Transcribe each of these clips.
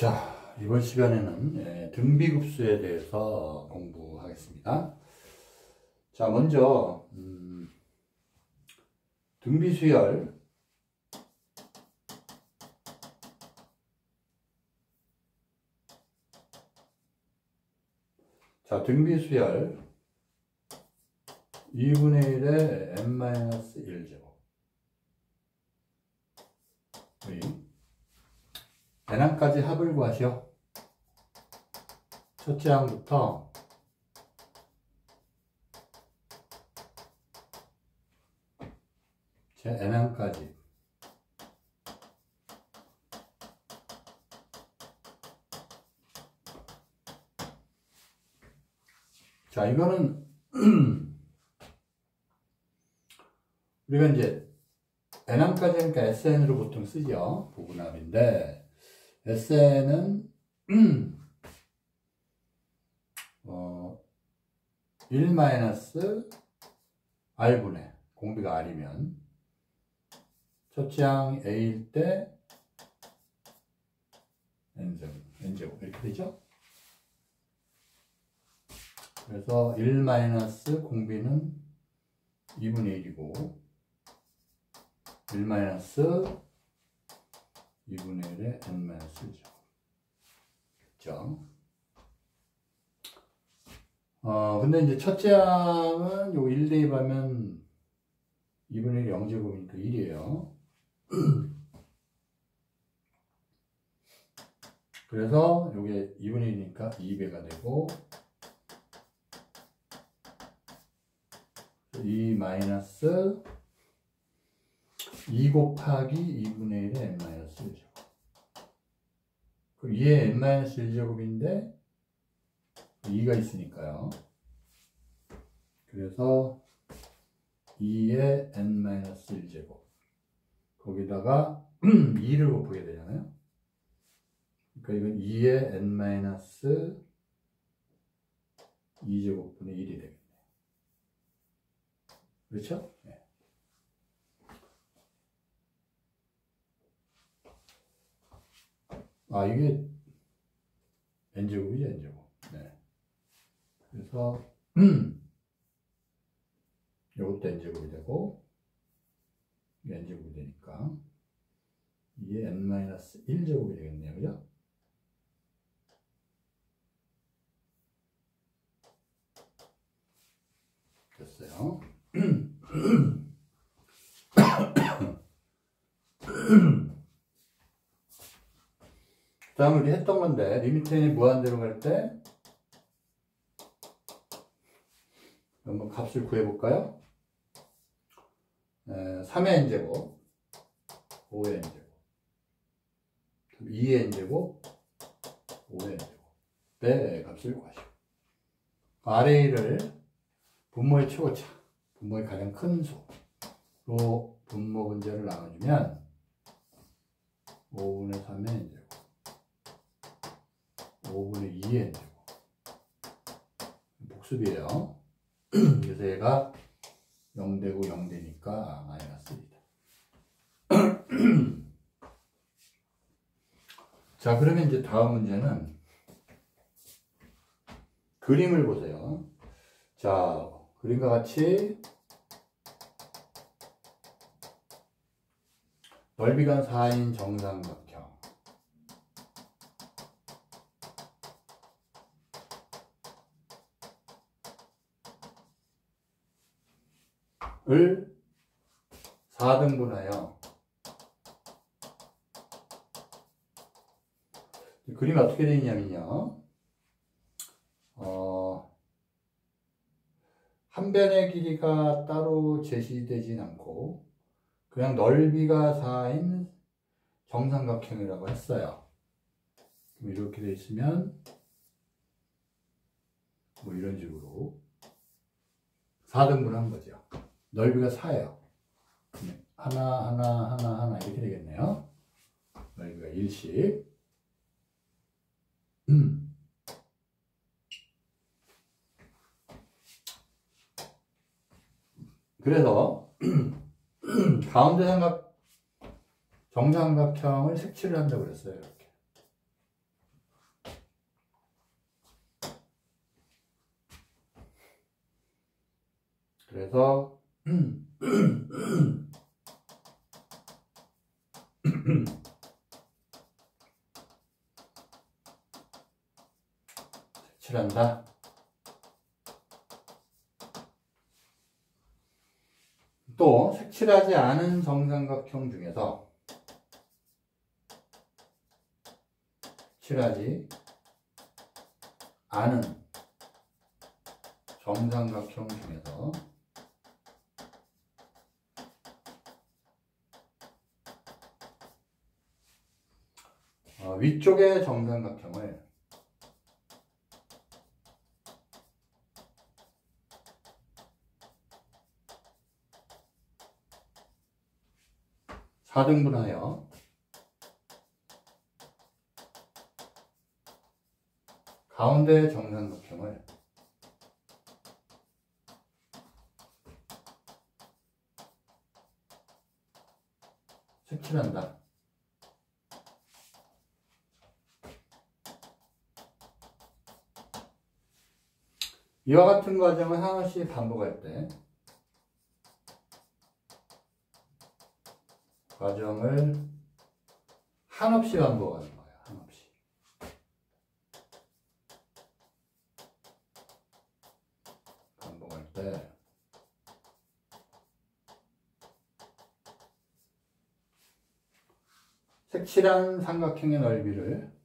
자, 이번 시간에는 등비급수에 대해서 공부하겠습니다. 자, 먼저 등비수열. 자, 등비수열 2분의 1의 n-1제곱 n항까지 합을 구하시오. 첫째 항부터 제 n항까지 자, 이거는 우리가 이제 n항까지 하니까 SN으로 보통 쓰죠. 부분합인데 SN은 1-R분의 공비가 R이면 첫째 항 A일 때 N제곱 이렇게 되죠. 그래서 1 마이너스 공비는 2분의 1이고 1 마이너스 2분의 1의 n-1죠. 그렇죠? 근데 이제 첫째 항은 요 1 대입하면 2분의 1이 0제곱이니까 1이에요. 그래서 요게 2분의 1이니까 2배가 되고 2 마이너스 2 곱하기 2분의 1의 n-1제곱. 그럼 2의 n-1제곱인데 2가 있으니까요. 그래서 2의 n-1제곱. 거기다가 2를 곱하게 되잖아요. 그러니까 이건 2의 n-2제곱분의 1이 되겠네요. 그렇죠? 네. 아, 이게 n제곱이죠, n제곱. 네. 그래서 이것도 n제곱이 되고 이게 n제곱이 되니까 이게 n-1제곱이 되겠네요. 그죠? 됐어요. 다음 우리 했던 건데 리미트 n이 무한대로 갈 때 한번 값을 구해볼까요? 3의 n제곱 5의 n제곱 2의 n제곱 5의 n제곱의 값을 구하시오. RA를 분모의 최고차, 분모의 가장 큰 수로 분모 분자를 나눠주면 5분의 3의 n제곱 5분의 2의 n제곱 복습이에요. 그래서 얘가 0되고 0되니까 마이너스입니다. 자, 그러면 이제 다음 문제는 그림을 보세요. 자, 그림과 같이 넓이가 4인 정삼각형 을 4등분하여 그림이 어떻게 되어 있냐면요. 한 변의 길이가 따로 제시되진 않고 그냥 넓이가 4인 정삼각형이라고 했어요. 그럼 이렇게 되어 있으면 뭐 이런 식으로 4등분 한 거죠. 넓이가 4예요. 하나 이렇게 되겠네요. 넓이가 1씩. 그래서 가운데 정삼각형을 색칠을 한다고 그랬어요. 이렇게 그래서 색칠한다. 또 색칠하지 않은 정삼각형 중에서 색칠하지 않은 정삼각형 중에서 위쪽의 정삼각형을 (4등분하여) 가운데 정삼각형을 색칠한다. 이와 같은 과정을 하나씩 반복할 때 과정을 한없이 반복하는 거예요. 한없이. 반복할 때 색칠한 삼각형의 넓이를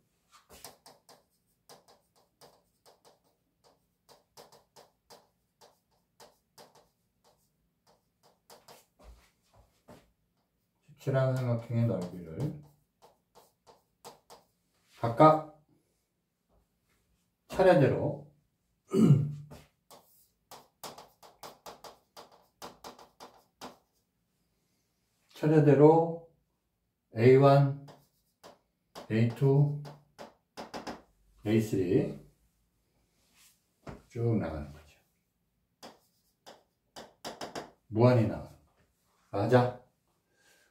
색칠한 삼각형의 넓이를 각각 차례대로 A1, A2, A3 쭉 나가는 거죠. 무한히 나가는 거. 맞아.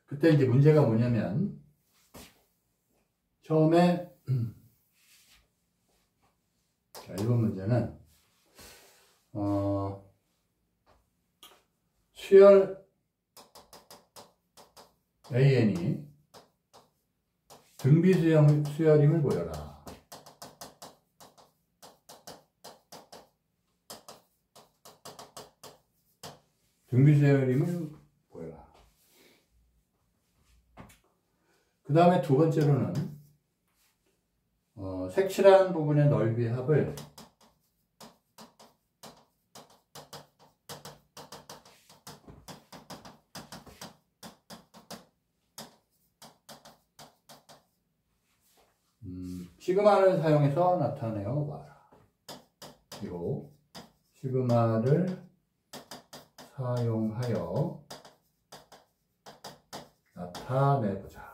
그때 이제 문제가 뭐냐면 처음에 자, 1번 문제는 수열 AN이 등비 수열임을 보여라. 등비 수열임을 보여라. 그 다음에 두 번째로는 색칠한 부분의 넓이의 합을 시그마를 사용해서 나타내어 봐라. 그리고 시그마를 사용하여 나타내보자.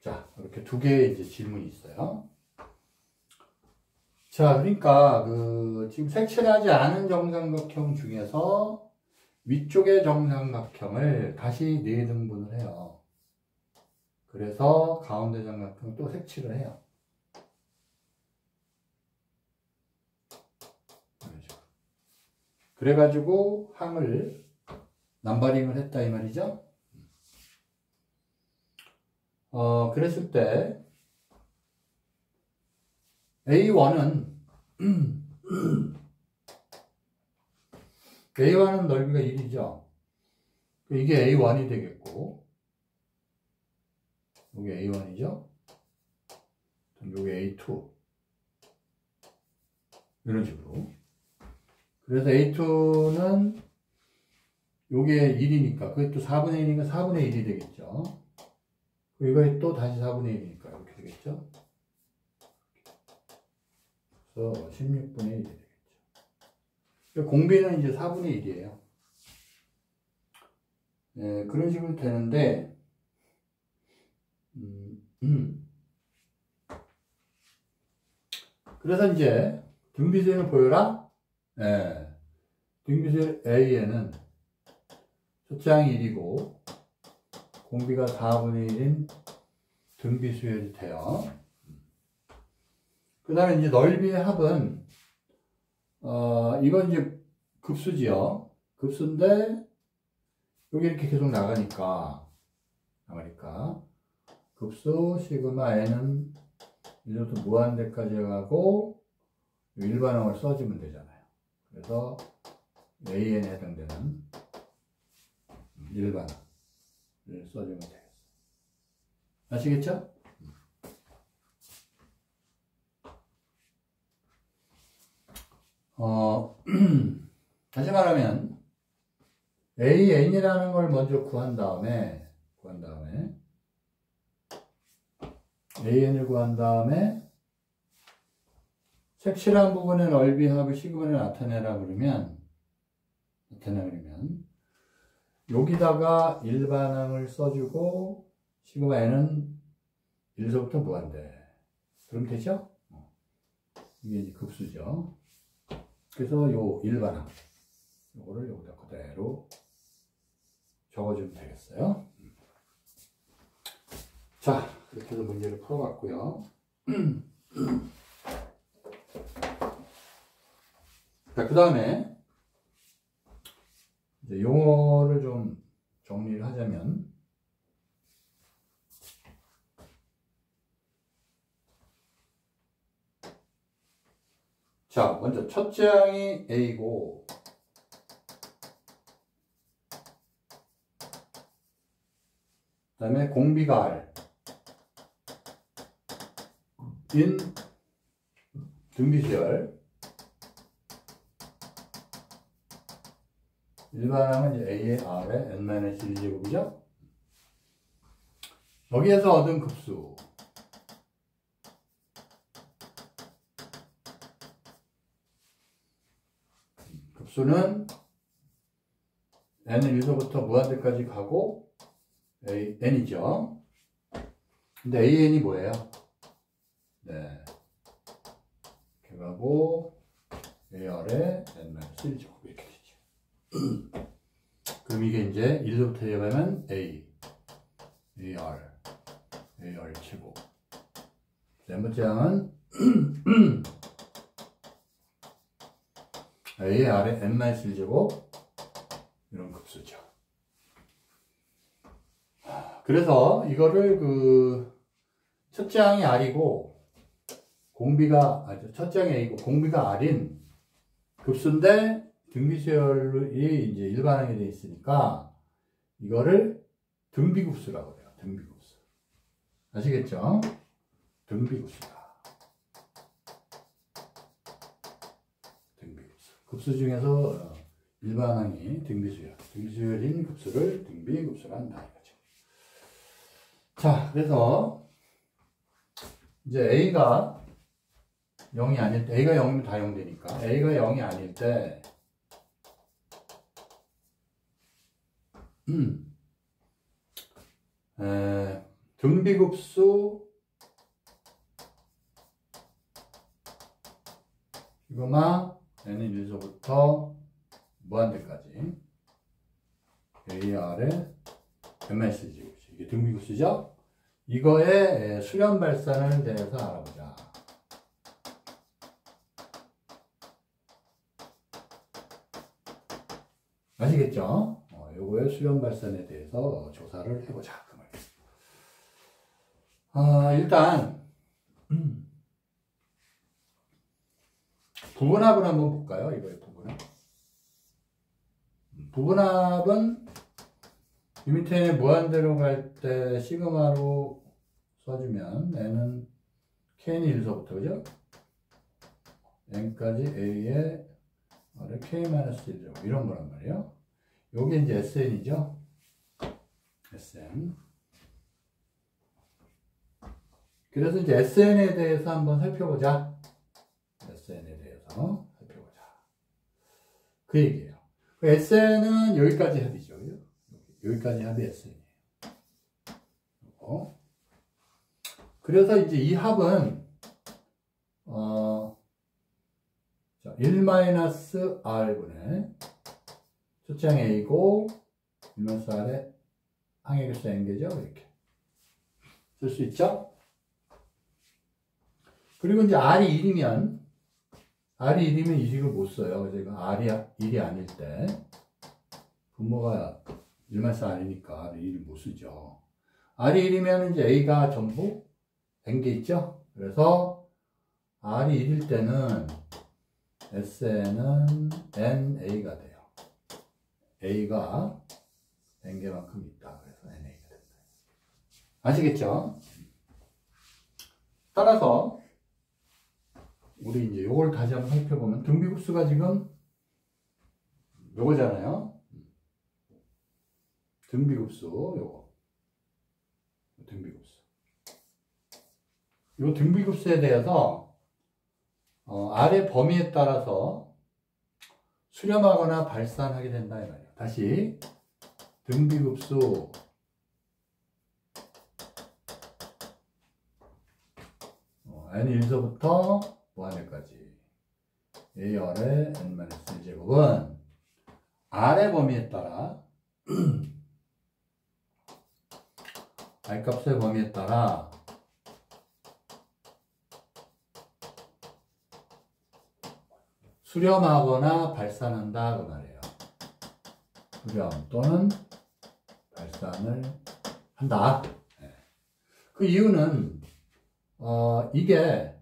자, 이렇게 두 개의 이제 질문이 있어요. 자, 그러니까 지금 색칠하지 않은 정삼각형 중에서 위쪽의 정삼각형을 다시 4등분을 해요. 그래서 가운데 정삼각형 또 색칠을 해요. 그래가지고 항을 남버링을 했다 이 말이죠. 그랬을 때 A1은 A1은 넓이가 1이죠. 이게 A1이 되겠고, 여기 A1이죠. 여기 A2. 이런 식으로. 그래서 A2는 요게 1이니까, 그게 또 4분의 1이니까 4분의 1이 되겠죠. 이거에 또 다시 4분의 1이니까 이렇게 되겠죠. 그래서 16분의 1이 되겠죠. 공비는 이제 4분의 1이에요. 네, 그런 식으로 되는데, 그래서 이제 등비수열을 보여라. 네, 등비수열 A에는 첫째 항이 1이고 공비가 4분의 1인 등비수열이 돼요. 그 다음에 이제 넓이의 합은, 이건 이제 급수지요. 급수인데, 여기 이렇게 계속 나가니까, 급수 시그마 n은 이제부터 무한대까지 가고, 일반항을 써주면 되잖아요. 그래서 an에 해당되는 일반항을 써주면 되겠어요. 아시겠죠? 다시 말하면 AN이라는 걸 먼저 구한 다음에 AN을 구한 다음에 색칠한 부분의 넓이 합을 시그마를 나타내라 그러면 여기다가 일반항을 써주고 시그마 n은 1에서부터 무한대. 그럼 되죠? 이게 이제 급수죠. 그래서 요 일반항 요거를 여기다 그대로 적어주면 되겠어요. 자, 이렇게 해서 문제를 풀어봤고요. 자, 그 다음에 이제 용어를 좀 정리를 하자면, 자, 먼저 첫째 항이 A고, 그 다음에 공비가 R 인 등비수열, 일반항은 이제 A의 R의 n-1제곱이죠. 여기에서 얻은 급수 급수는 n은 1서부터 무한대까지 가고 n이죠. 근데 an이 뭐예요? 네, 이렇게 가고 ar의 n-1제곱 이렇게 되죠. 그럼 이게 이제 1로부터 해가면 ar 제곱. 네 번째 항은 ar의 n-1제곱 이런 급수죠. 그래서 이거를 첫째 항이 r이고 첫째 항이 a고 공비가 r인 급수인데 등비수열이 이제 일반항이 되어 있으니까 이거를 등비급수라고 해요. 등비급수. 아시겠죠? 등비급수다. 등비급수. 급수 중에서 일반항이 등비수열인 급수를 등비급수라 한다 이거죠. 자, 그래서 이제 A가 0이 아닐 때, A가 0이면 다 0 되니까 A가 0이 아닐 때 등비급수 시그마 n은 1에서부터 무한대까지 AR의 MSG 이게 등비급수죠. 이거의 수렴 발산을 대해서 알아보자. 아시겠죠? 요거의 수렴 발산에 대해서 조사를 해보자. 그 말이에요. 일단 부분합을 한번 볼까요? 이거의 부분합. 부분합은 이 밑에 무한대로 갈 때 시그마로 써주면 n은 k는 1서부터 그죠? n까지 a의 k-1 이런 거란 말이에요. 요게 이제 sn이죠. sn. 그래서 이제 sn에 대해서 한번 살펴보자. sn에 대해서 살펴보자. 그 얘기예요. sn은 여기까지 합이죠. 여기까지 합이 sn이에요. 그래서 이제 이 합은 1-r분의 첫째 항 a고 1-r의 항의 개수 n개죠. 이렇게 쓸 수 있죠. 그리고 이제 R이 1이면 이 식을 못 써요. 그래서 이거 R이 1이 아닐 때 분모가 1-4 아니니까 R이 1을 못 쓰죠. R이 1이면 이제 A가 전부 N개 있죠? 그래서 R이 1일 때는 SN은 NA가 돼요. A가 N개만큼 있다. 그래서 NA가 된다. 아시겠죠? 따라서 우리 이제 요걸 다시 한번 살펴보면 등비급수가 지금 요거잖아요. 등비급수 요거. 등비급수. 요 등비급수에 대해서 아래 범위에 따라서 수렴하거나 발산하게 된다 이 말이에요. 다시 등비급수 n1서부터 무한대까지 A열의 n-1제곱은 R의 범위에 따라 R값의 범위에 따라 수렴하거나 발산한다 그 말이에요. 수렴 또는 발산을 한다. 그 이유는 이게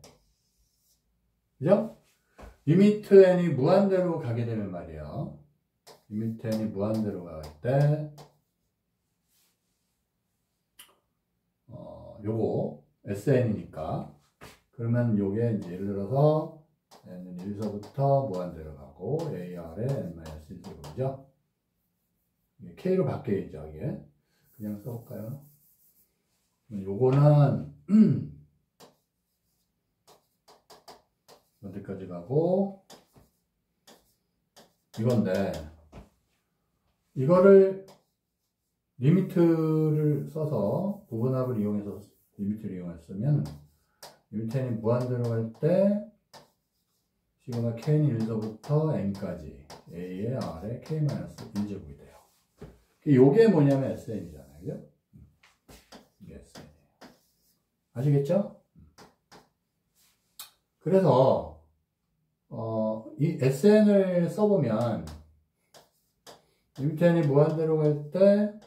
그죠? 리미트 n이 무한대로 가게 되면 말이에요. 리미트 n이 무한대로 갈 때 요거 SN이니까 그러면 요게 이제 예를 들어서 n은 1서부터 무한대로 가고 AR의 n-1제곱이죠. K로 바뀌어야죠. 이게 그냥 써볼까요? 요거는 어디까지 가고 이건데 이거를 리미트를 써서 부분합을 이용해서 리미트를 이용했으면 리미트 n이 무한대로 갈 때 시그마 k는 1서부터 n까지 a의 r의 k-1제곱이 돼요. 요게 뭐냐면 SN이잖아요. 그죠? 이게 SN이에요. 아시겠죠? 그래서 이 SN을 써보면 리미트 n이 무한대로 갈 때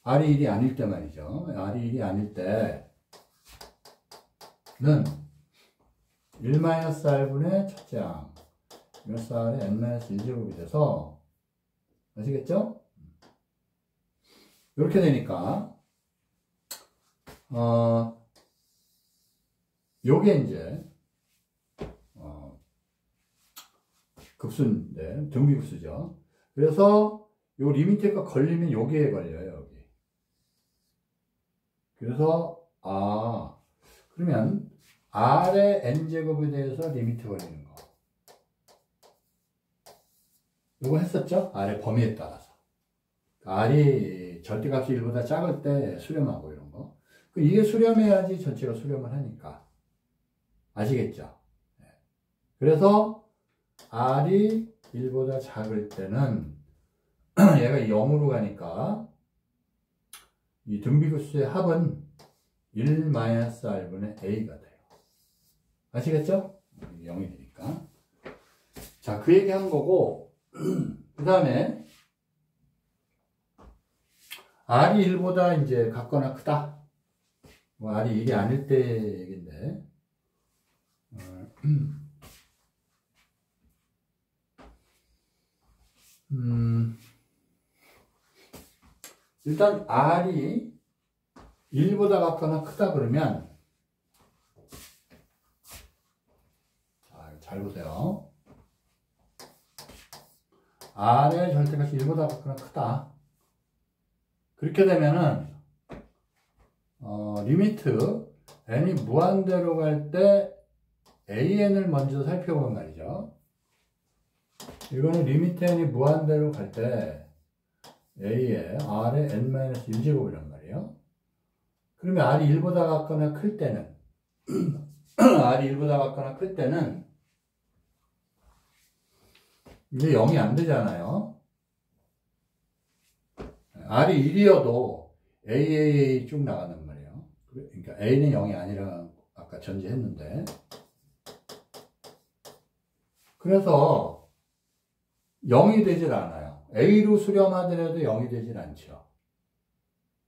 R이 1이 아닐 때 말이죠. R이 1이 아닐 때는 1-R분의 첫째 항 R의 n-1제곱이 돼서 아시겠죠? 이렇게 되니까 요게 이제 급수인데 등비급수죠. 그래서 요 리미트가 걸리면 여기에 걸려요. 여기. 그래서 그러면 R의 n제곱에 대해서 리미트 걸리는 거 요거 했었죠? R의 범위에 따라서 R이 절대값이 1보다 작을 때 수렴하고 이런 거 이게 수렴해야지 전체가 수렴을 하니까 아시겠죠? 그래서 R이 1보다 작을 때는 얘가 0으로 가니까 이 등비급수의 합은 1-R분의 A가 돼요. 아시겠죠? 0이 되니까. 자, 그 얘기 한 거고, 그 다음에, R이 1보다 이제 같거나 크다. 뭐, R이 1이 아닐 때 얘기인데, 일단 R이 1보다 같거나 크다 그러면 잘 보세요. R의 절대값이 1보다 같거나 크다. 그렇게 되면은 리미트 n이 무한대로 갈 때 an을 먼저 살펴보는 말이죠. 이거는 리미트 n이 무한대로 갈 때 a의 r의 n-1제곱이란 말이에요. 그러면 r이 1보다 같거나 클 때는 r이 1보다 같거나 클 때는 이제 0이 안 되잖아요. r이 1이어도 AAA 쭉 나간단 말이에요. 그러니까 A는 0이 아니라 아까 아까 전제했는데. 그래서 0이 되질 않아요. A로 수렴하더라도 0이 되질 않죠.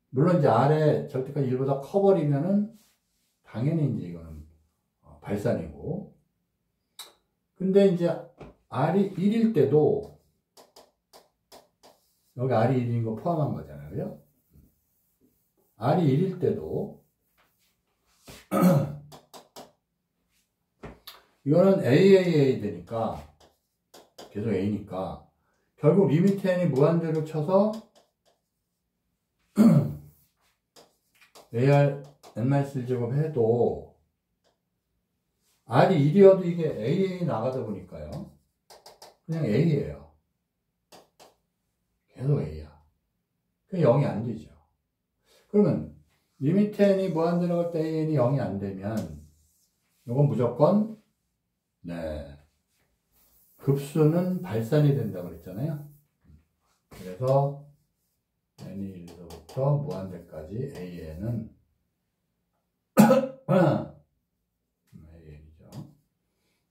물론 이제 R의 절대값 1보다 커버리면은 당연히 이제 이거는 발산이고. 근데 이제 R이 1일 때도 여기 R이 1인 거 포함한 거잖아요. 그죠? R이 1일 때도 이거는 AAA 되니까 계속 A니까 결국 리미트 n이 무한대로 쳐서 AR n-1제곱 해도 R이 1이어도 이게 AA 나가다 보니까요. 그냥 A예요. 계속 A야. 그게 0이 안 되죠. 그러면 리미트 n이 무한대로 갈 때 AN이 0이 안 되면 이건 무조건 네 급수는 발산이 된다고 그랬잖아요. 그래서 n이 1에서부터 무한대까지 AN은 AN이죠.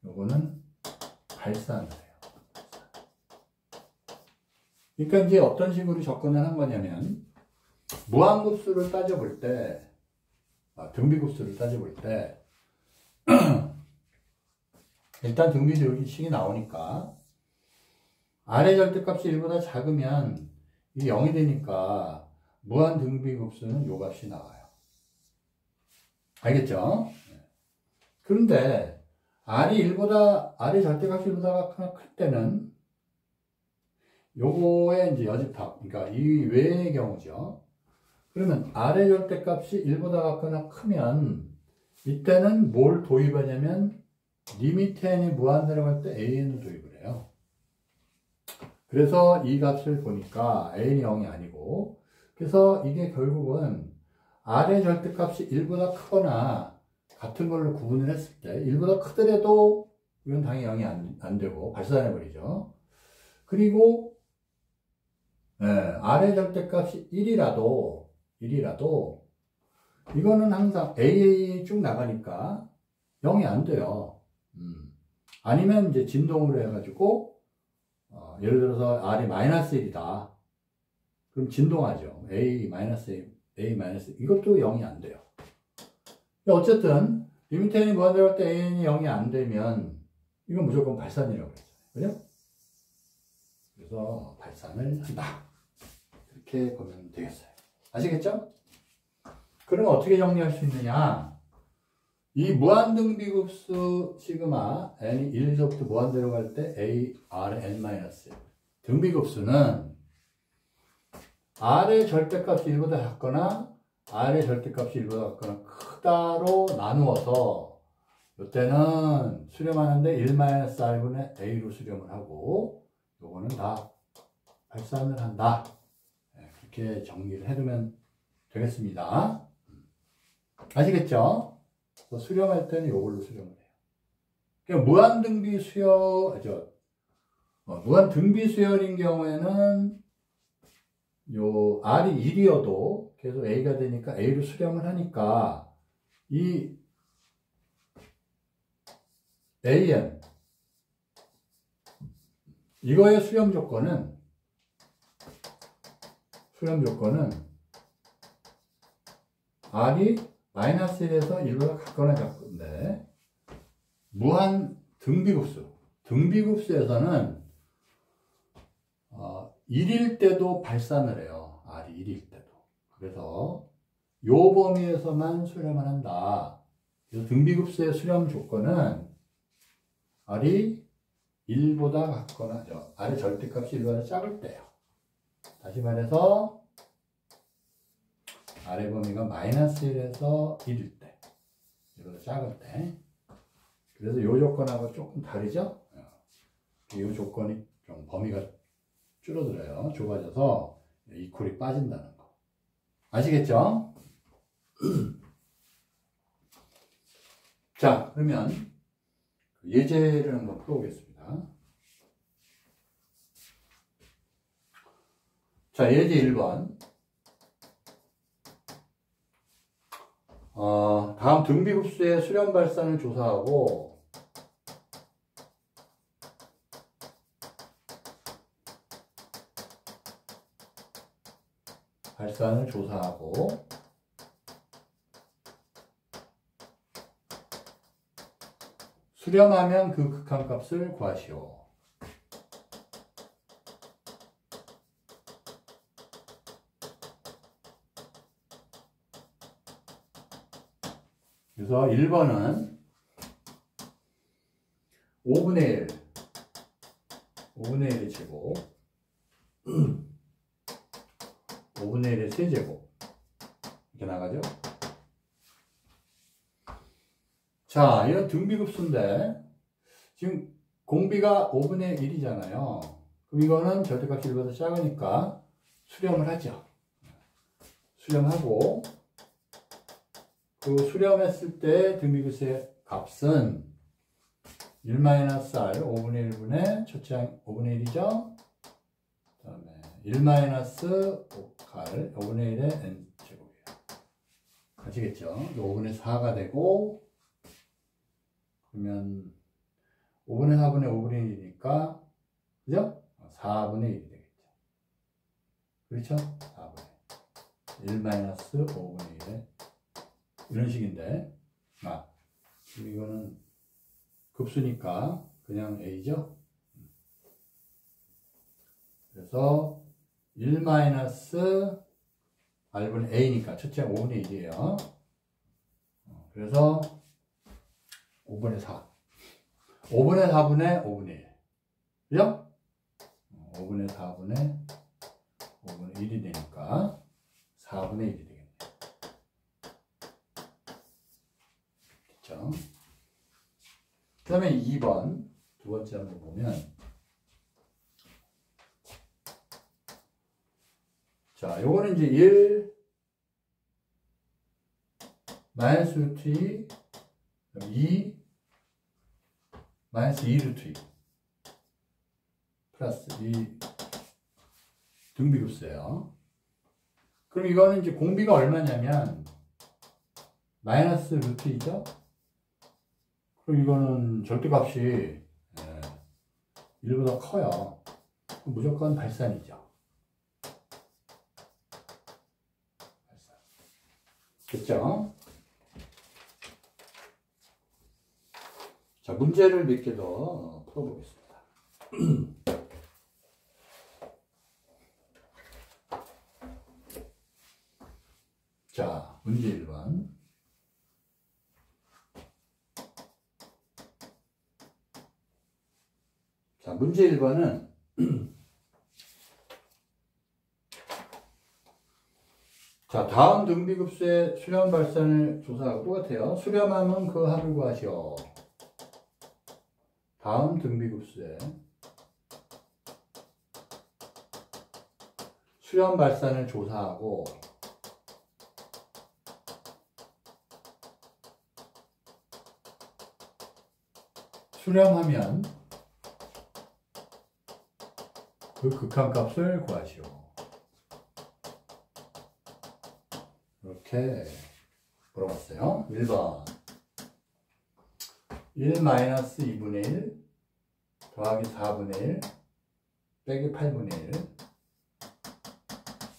요거는 발산을 해요. 그러니까 이제 어떤 식으로 접근을 한 거냐면 무한급수를 따져볼 때 등비급수를 따져볼 때 일단 등비도 여기 식이 나오니까 R의 절대값이 1보다 작으면 이게 0이 되니까 무한 등비급수는 요 값이 나와요. 알겠죠? 그런데 R의 절대값이 1보다 클 때는 요거의 이제 여집합, 그러니까 이 외의 경우죠. 그러면 R의 절대값이 1보다 같거나 크면 이때는 뭘 도입하냐면 리미트 n이 무한대로 갈 때 AN을 도입을 해요. 그래서 이 값을 보니까 AN이 0이 아니고 그래서 이게 결국은 R의 절대값이 1보다 크거나 같은 걸로 구분을 했을 때 1보다 크더라도 이건 당연히 0이 안 되고 발산해버리죠. 그리고 R의 절대값이 1이라도 이거는 항상 AA 쭉 나가니까 0이 안 돼요. 아니면 이제 진동으로 해가지고 예를 들어서 R이 -1이다. 그럼 진동하죠. A- 이것도 0이 안 돼요. 어쨌든 리미트 n이 무한대로 할 때 AN이 0이 안 되면 이건 무조건 발산이라고 그랬잖아요. 그죠? 그래서 발산을 한다. 이렇게 보면 되겠어요. 아시겠죠? 그럼 어떻게 정리할 수 있느냐? 이 무한등비급수 시그마 n이 1에서부터 무한대로 갈 때 a, r, n-1 등비급수는 r의 절대값이 1보다 작거나 r의 절대값이 1보다 작거나 크다로 나누어서 이때는 수렴하는데 1-r분의 a로 수렴을 하고 요거는 다 발산을 한다. 그렇게 정리를 해두면 되겠습니다. 아시겠죠? 수렴할 때는 이걸로 수렴을 해요. 그러니까 무한등비 수열인 경우에는 요 R이 1이어도 계속 A가 되니까 A로 수렴을 하니까 이 AN 이거의 수렴 조건은 R이 -1에서 1보다 같거나 같은데 무한 등비급수에서는 1일 때도 발산을 해요. R이 1일 때도. 그래서 요 범위에서만 수렴을 한다. 그래서 등비급수의 수렴 조건은 R이 1보다 같거나 R의 절대값이 1보다 작을 때요. 다시 말해서 R의 범위가 -1에서 1일 때, 이보다 작을 때. 그래서 이 조건하고 조금 다르죠? 이 조건이 좀 범위가 줄어들어요. 좁아져서 이퀄이 빠진다는 거. 아시겠죠? 자, 그러면 예제를 한번 풀어보겠습니다. 자, 예제 1번. 다음 다음 등비급수의 수렴 발산을 조사하고 수렴하면 그 극한값을 구하시오. 그래서 1번은 5분의 1의 제곱 5분의 1의 세제곱 이렇게 나가죠. 자, 이런 등비급수인데 지금 공비가 5분의 1이잖아요. 그럼 이거는 절대값이 1보다 작으니까 수렴을 하죠. 수렴하고 그 수렴했을 때 등비급수의 값은 1-r 5분의 1분의 첫째 항 5분의 1이죠. 그 다음에 1-5칼 5분의 1의 n제곱이에요. 아시겠죠? 5분의 4가 되고 그러면 5분의 4분의 5분의 1이니까 그죠? 4분의 1이 되겠죠. 그렇죠? 4분의 1-5분의 1에 이런 식인데 이거는 급수니까 그냥 a죠. 그래서 1-r분의 a니까 첫째 5분의 1이에요. 그래서 5분의 4 5분의 4분의 5분의 1 그죠? 5분의 4분의 5분의 1이 되니까 4분의 1이 되겠네요. 됐죠? 그 다음에 2번 두 번째 한번 보면 자, 요거는 이제 1 마이너스 루트 2 마이너스 2 루트 2 플러스 2 등비급수예요. 그럼 이거는 이제 공비가 얼마냐면 마이너스 루트 2죠? 그럼 이거는 절대값이 1보다 커요. 무조건 발산이죠. 발산. 됐죠? 자, 문제를 몇 개 더 풀어보겠습니다. 자, 문제 1번. 자, 문제 1번은 자, 다음 등비급수의 수렴 발산을 조사하고 똑같아요. 수렴하면 그 합을 구하시오. 다음 등비급수의 수렴 발산을 조사하고 수렴하면 그 극한값을 구하시오. 이렇게 물어봤어요. 1번 1-2분의 1 더하기 4분의 1 빼기 8분의 1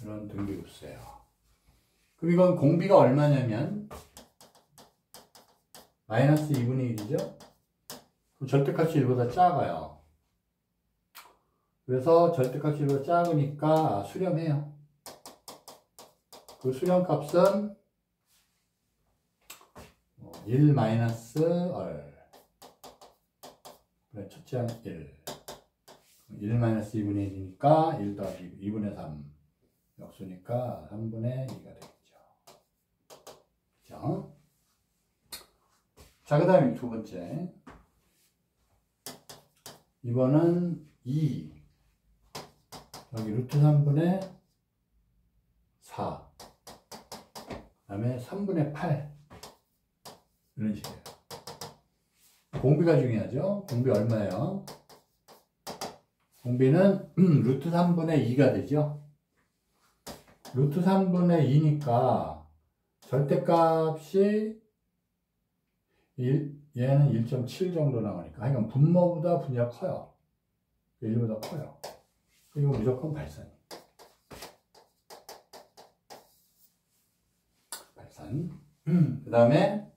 이런 등비급수예요. 그럼 이건 공비가 얼마냐면 마이너스 2분의 1이죠. 그럼 절대값이 1보다 작아요. 그래서 절대값이 1보다 작으니까 수렴해요. 그 수렴값은 1 마이너스 첫째 항 1 마이너스 2분의 1이니까 1 더하기 2분의 3 역수니까 3분의 2가 되겠죠. 그렇죠? 자, 그 다음에 두 번째 이거는 2 여기 루트 3분의 4 그 다음에 3분의 8 이런 식이에요. 공비가 중요하죠. 공비 얼마예요? 공비는 루트 3분의 2가 되죠. 루트 3분의 2니까 절대값이 얘는 1.7 정도 나오니까 하여간 분모보다 분위가 커요. 1보다 커요. 그리고 무조건 발산. 그 다음에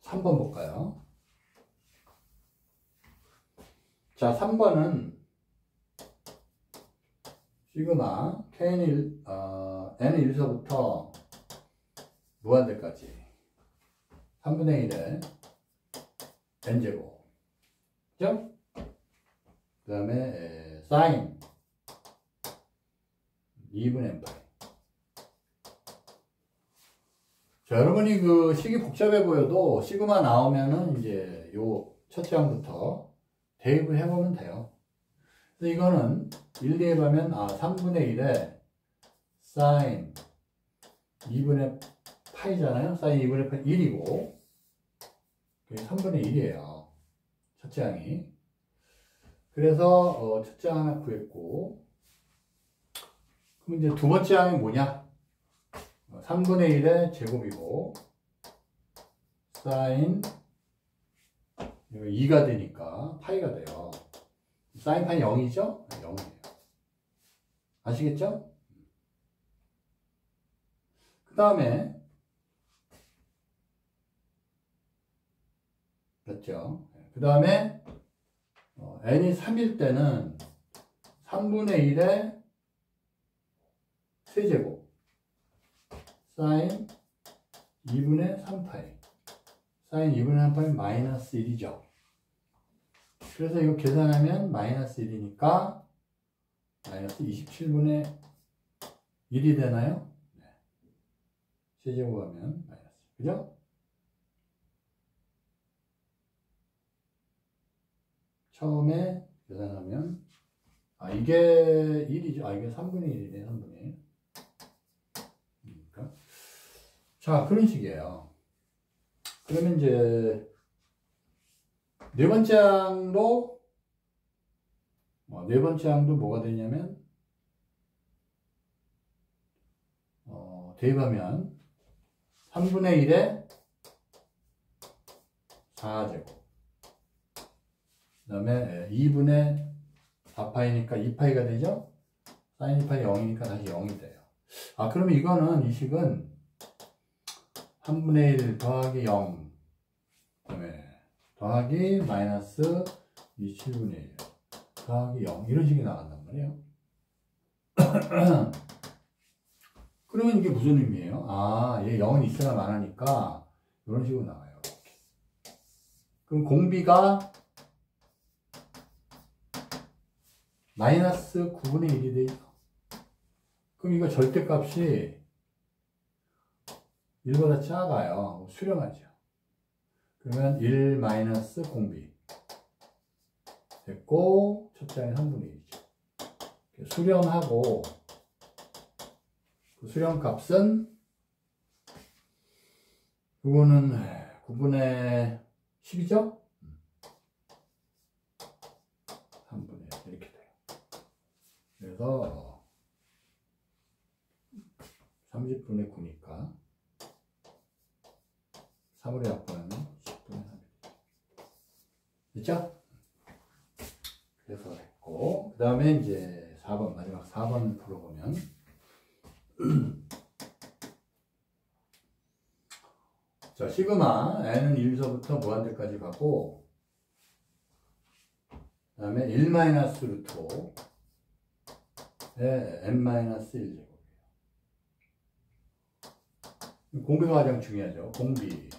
3번 볼까요? 자, 3번은 시그마 N은 1서부터 무한대까지 3분의 1의 n제곱, 그죠? 그 다음에 사인 2분의 n파이. 자, 여러분이 그 식이 복잡해 보여도 시그마 나오면은 이제 요 첫째 항부터 대입을 해보면 돼요. 그래서 이거는 1 대입하면 3분의 1에 사인 2분의 파이잖아요. 사인 2분의 파이 1이고, 그게 3분의 1이에요. 첫째 항이. 그래서 첫째 항 하나 구했고, 그럼 이제 두 번째 항이 뭐냐? 3분의 1의 제곱이고, 사인 2가 되니까 파이가 돼요. 사인 파이 0이죠? 0이에요. 아시겠죠? 그 다음에 그렇죠? 그 다음에 n이 3일 때는 3분의 1의 세제곱 사인 2분의 3파이 사인 2분의 3파이 마이너스 1이죠. 그래서 이거 계산하면 마이너스 1이니까 마이너스 27분의 1이 되나요? 네. 세제곱하면 마이너스, 그죠? 처음에 계산하면 이게 1이죠. 이게 3분의 1이네. 3분의 1. 그러니까. 자, 그런 식이에요. 그러면 이제 네 번째 항도 뭐가 되냐면 대입하면 3분의 1에 4제곱, 그 다음에 2분의 4파이니까 2파이가 되죠? 사인 2파이 0이니까 다시 0이 돼요. 그러면 이거는 이 식은 3분의 1 더하기 0, 그 다음에 더하기 마이너스 27분의 1 더하기 0 이런 식이 나간단 말이에요. 그러면 이게 무슨 의미예요? 얘 0은 있어야 만하니까 이런 식으로 나와요. 이렇게. 그럼 공비가 마이너스 9분의 1이 되죠. 그럼 이거 절대값이 1보다 작아요. 수렴하죠. 그러면 1 마이너스 공비 됐고, 첫째 항이 3분의 1이죠. 수렴하고, 그 수렴값은 이거는 9분의 10이죠? 3분의 1 이렇게 돼요. 그래서 30분의 9니까 3으로 약분하면 10분의 3. 됐죠? 그래서 했고, 그 다음에 이제 4번, 마지막 4번 풀어보면 자, 시그마 n은 1서부터 무한대까지 가고, 그 다음에 1 마이너스 루트 5에 n-1제곱이에요. 공비가 가장 중요하죠. 공비가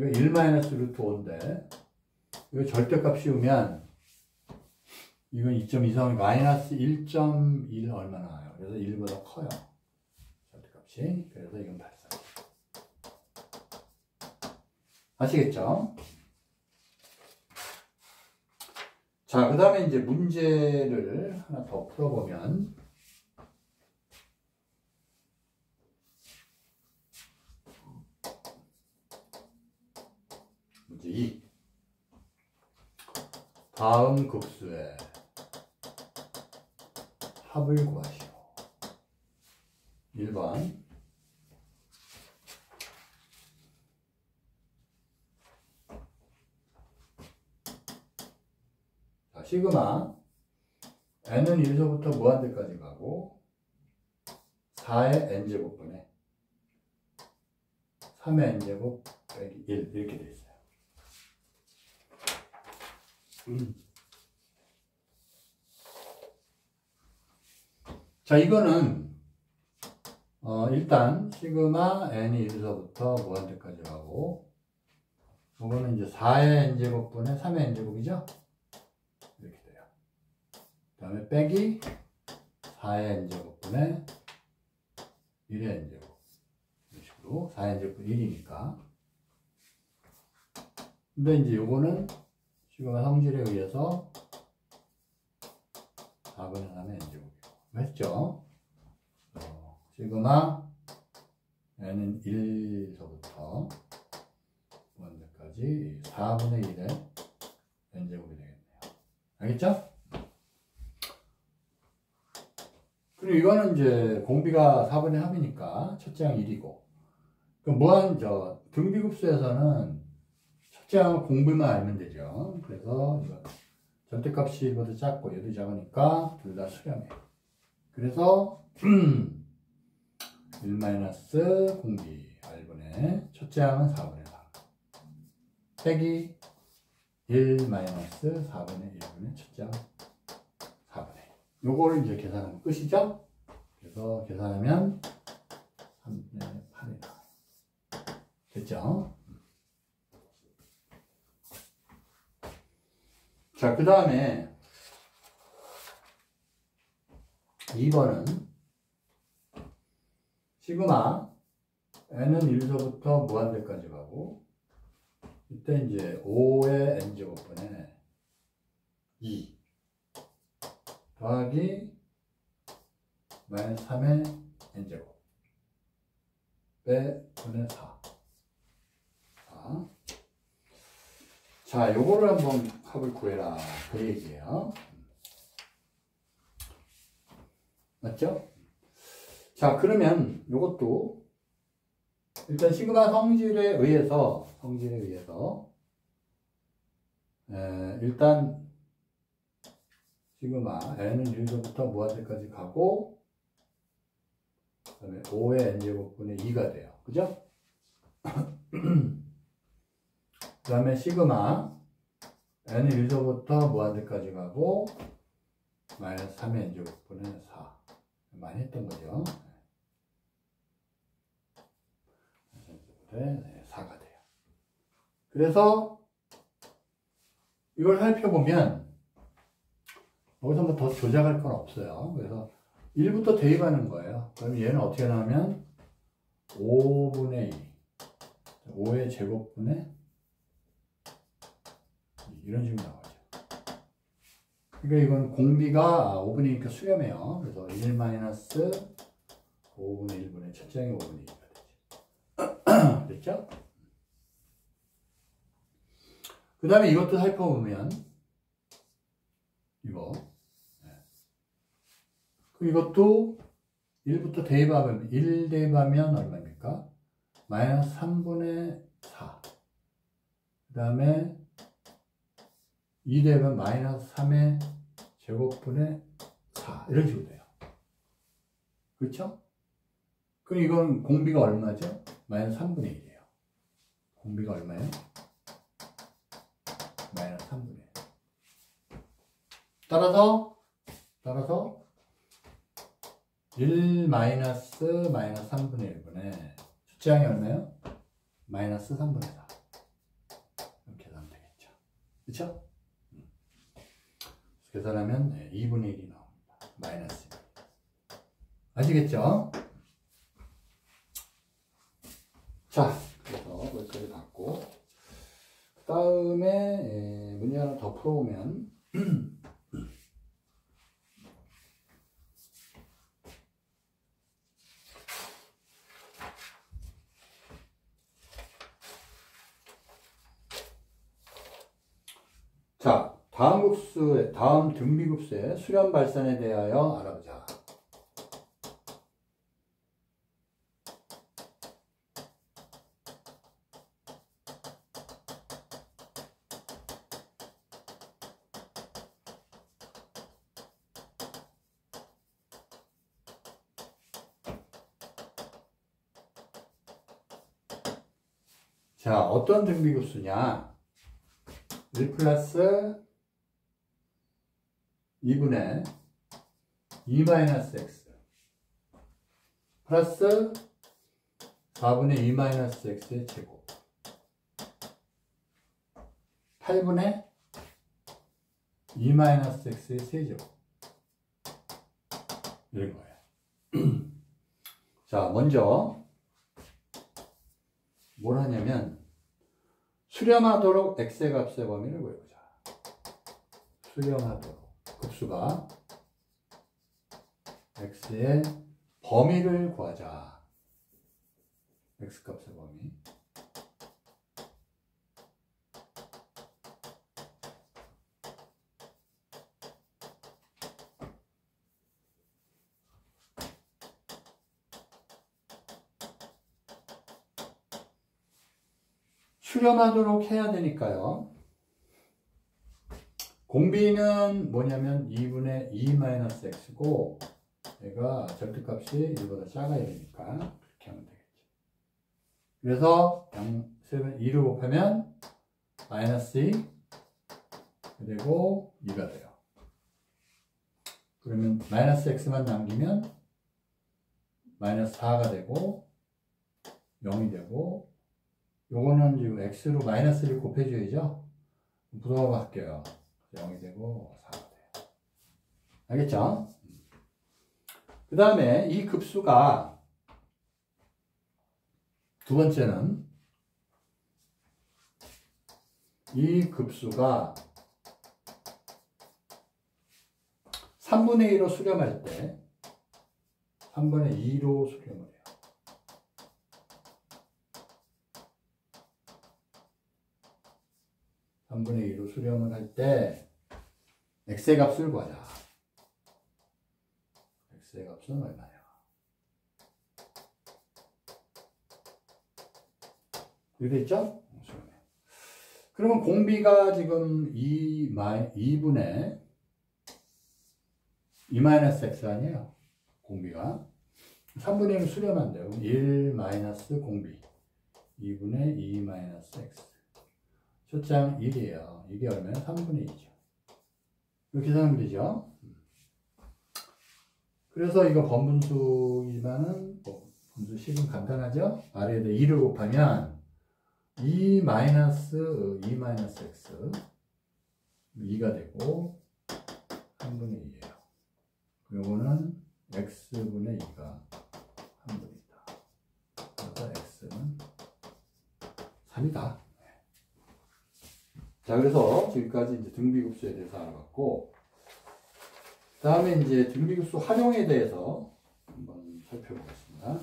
1 마이너스 루트 5인데 이거 절대값 씌우면 이건 2.23이 마이너스 1.1 얼마 나와요. 그래서 1보다 커요. 절대값이. 그래서 이건 발산. 아시겠죠? 자, 그 다음에 이제 문제를 하나 더 풀어보면 문제 2. 다음 극수의 합을 구하시오. 1번 자, 시그마 n은 1에서부터 무한대까지 가고 4의 n제곱분에 3의 n제곱 빼기 1 이렇게 되어 있어요. 자, 이거는 일단 시그마 n이 1에서부터 무한대까지 가고 이거는 이제 4의 n제곱분에 3의 n제곱이죠? 이렇게 돼요. 그 다음에 빼기 4의 n제곱분에 1의 n제곱 이런 식으로 4의 n제곱분 1이니까 근데 이제 요거는 시그마 성질에 의해서 4분의 3의 n제곱이고 했죠? 시그마 n은 1에서부터 무한대까지 4분의 1의 n제곱이 되겠네요. 알겠죠? 그리고 이거는 이제 공비가 4분의 합이니까 첫째 항 1이고 등비급수에서는 첫째 항 공비만 알면 되죠. 그래서 이거 절대값이 이거보다 작고 얘도 작으니까 둘 다 수렴해요. 그래서 1 공비 r분의 첫째 항은 4분의 3 빼기 1 4분의 1분의 첫째 항 4분의 1 요거를 이제 계산하면 끝이죠. 그래서 계산하면 3분의 8이 나와요. 됐죠? 자, 그 다음에 2번은 시그마 n은 1에서부터 무한대까지 가고 이때 이제 5의 n제곱분에 2 더하기 마이너스 3의 n제곱 빼분의 4. 자, 요거를 한번 합을 구해라 그 얘기예요. 맞죠? 자, 그러면 요것도 일단 시그마 성질에 의해서 일단 시그마 n은 1에서부터 무한대까지 가고 그 다음에 5의 n제곱분의 2가 돼요. 그죠? 그 다음에 시그마 n은 1에서부터 무한대까지 가고 마이너스 3의 n제곱분의 4 많이 했던 거죠. 4가 돼요. 그래서 이걸 살펴보면 여기서 뭐 더 조작할 건 없어요. 그래서 1부터 대입하는 거예요. 그럼 얘는 어떻게 나오면 5분의 2 5의 제곱분의 이런 식으로 나오죠. 그러니까 이건 공비가 5분의 2니까 수렴해요. 그래서 1 5분의 1분의 첫째 항이 5분의 2가 되죠. 됐죠? 그 다음에 이것도 살펴보면 이것도 1부터 대입하면 1 대입하면 얼마입니까? 마이너스 3분의 4 그 다음에 2 대입하면 마이너스 3의 제곱분의 4 이런 식으로 돼요. 그렇죠? 그럼 이건 공비가 얼마죠? 마이너스 3분의 1이에요. 공비가 얼마예요? 마이너스 3분의 1. 따라서 1 마이너스 3분의 1분의 첫째 항이 얼마예요? 마이너스 3분의 4. 이렇게 계산하면 되겠죠. 그렇죠? 계산하면 2분의 1이 나옵니다. 마이너스 1. 아시겠죠? 자, 그래서 여기까지 갔고 그 다음에 문제 하나 더 풀어보면 자, 다음 등비급수의 수렴 발산에 대하여 알아보자. 자, 어떤 등비급수냐? 1 플러스 2분의 2 마이너스 x 플러스 4분의 2 마이너스 x의 제곱 8분의 2 마이너스 x의 세제곱 이런 거예요. 자, 먼저 뭘 하냐면 수렴하도록 x의 값의 범위를 구해보자. 수렴하도록 급수가 x의 범위를 구하자. x값의 범위. 수렴하도록 해야 되니까요. 공비는 뭐냐면 2분의 2 마이너스 x고 얘가 절대값이 1보다 작아야 되니까 그렇게 하면 되겠죠. 그래서 2를 곱하면 마이너스 2 그리고 2가 돼요. 그러면 마이너스 x만 남기면 마이너스 4가 되고 0이 되고 요거는 지금 x로 마이너스 1을 곱해줘야죠. 부동하고 할게요. 0이 되고 4가 돼요. 알겠죠? 그 다음에 이 급수가 두 번째는 이 급수가 3분의 2로 수렴할 때 3분의 2로 수렴을 해요. 삼 분의 2로 수렴을 할 때 x의 값을 구하자. x의 값은 얼마냐? 이렇게 됐죠? 그러면 공비가 지금 2분의 2 마이너스 x 아니에요? 공비가 3분의 1을 수렴한대요. 1 마이너스 공비 2분의 2 마이너스 x 초장 1이에요. 이게 얼마나? 3분의 2죠. 이렇게 계산하면 되죠. 그래서 이거 번분수이지만은 분수식은 간단하죠. 아래에다 2를 곱하면 2 마이너스 x 2가 되고 3분의 2예요. 요거는 x분의 2가 3분이다. 그래서 x는 3이다. 자, 그래서 지금까지 이제 등비급수에 대해서 알아봤고, 그 다음에 이제 등비급수 활용에 대해서 한번 살펴보겠습니다.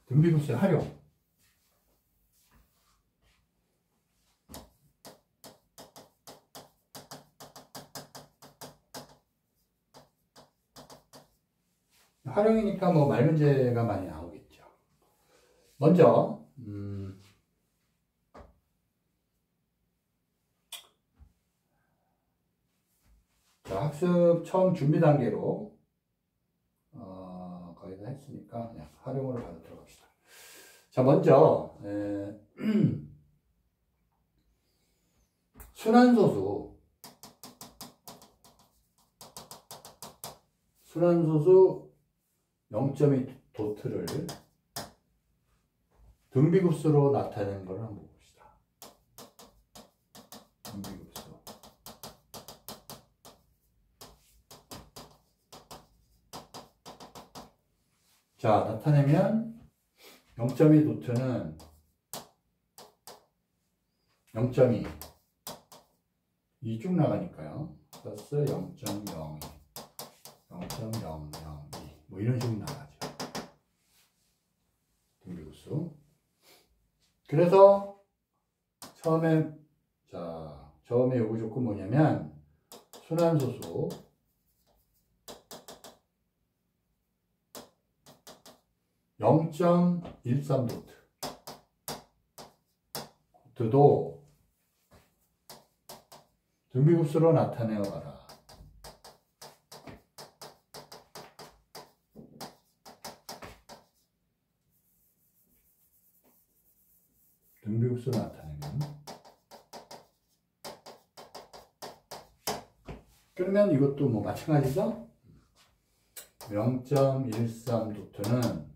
등비급수의 활용. 활용이니까 뭐 말 문제가 많이 나오겠죠. 먼저, 자, 학습 처음 준비 단계로 거의 다 했으니까 그냥 활용으로 바로 들어갑시다. 자, 먼저 순환소수 0.2 도트를 등비급수로 나타내는 걸 한번 봅시다. 등비급수. 자, 나타내면 0.2 도트는 0.2 이 쭉 나가니까요. 플러스 0.02 0.002 뭐 이런 식으로 나가죠. 등비급수. 그래서 처음에 요구 조건 뭐냐면 순환소수 (0.13) 도트도 등비급수로 나타내어 봐라. 곱수로 나타내면. 그러면 이것도 뭐 마찬가지죠? 0.13 도트는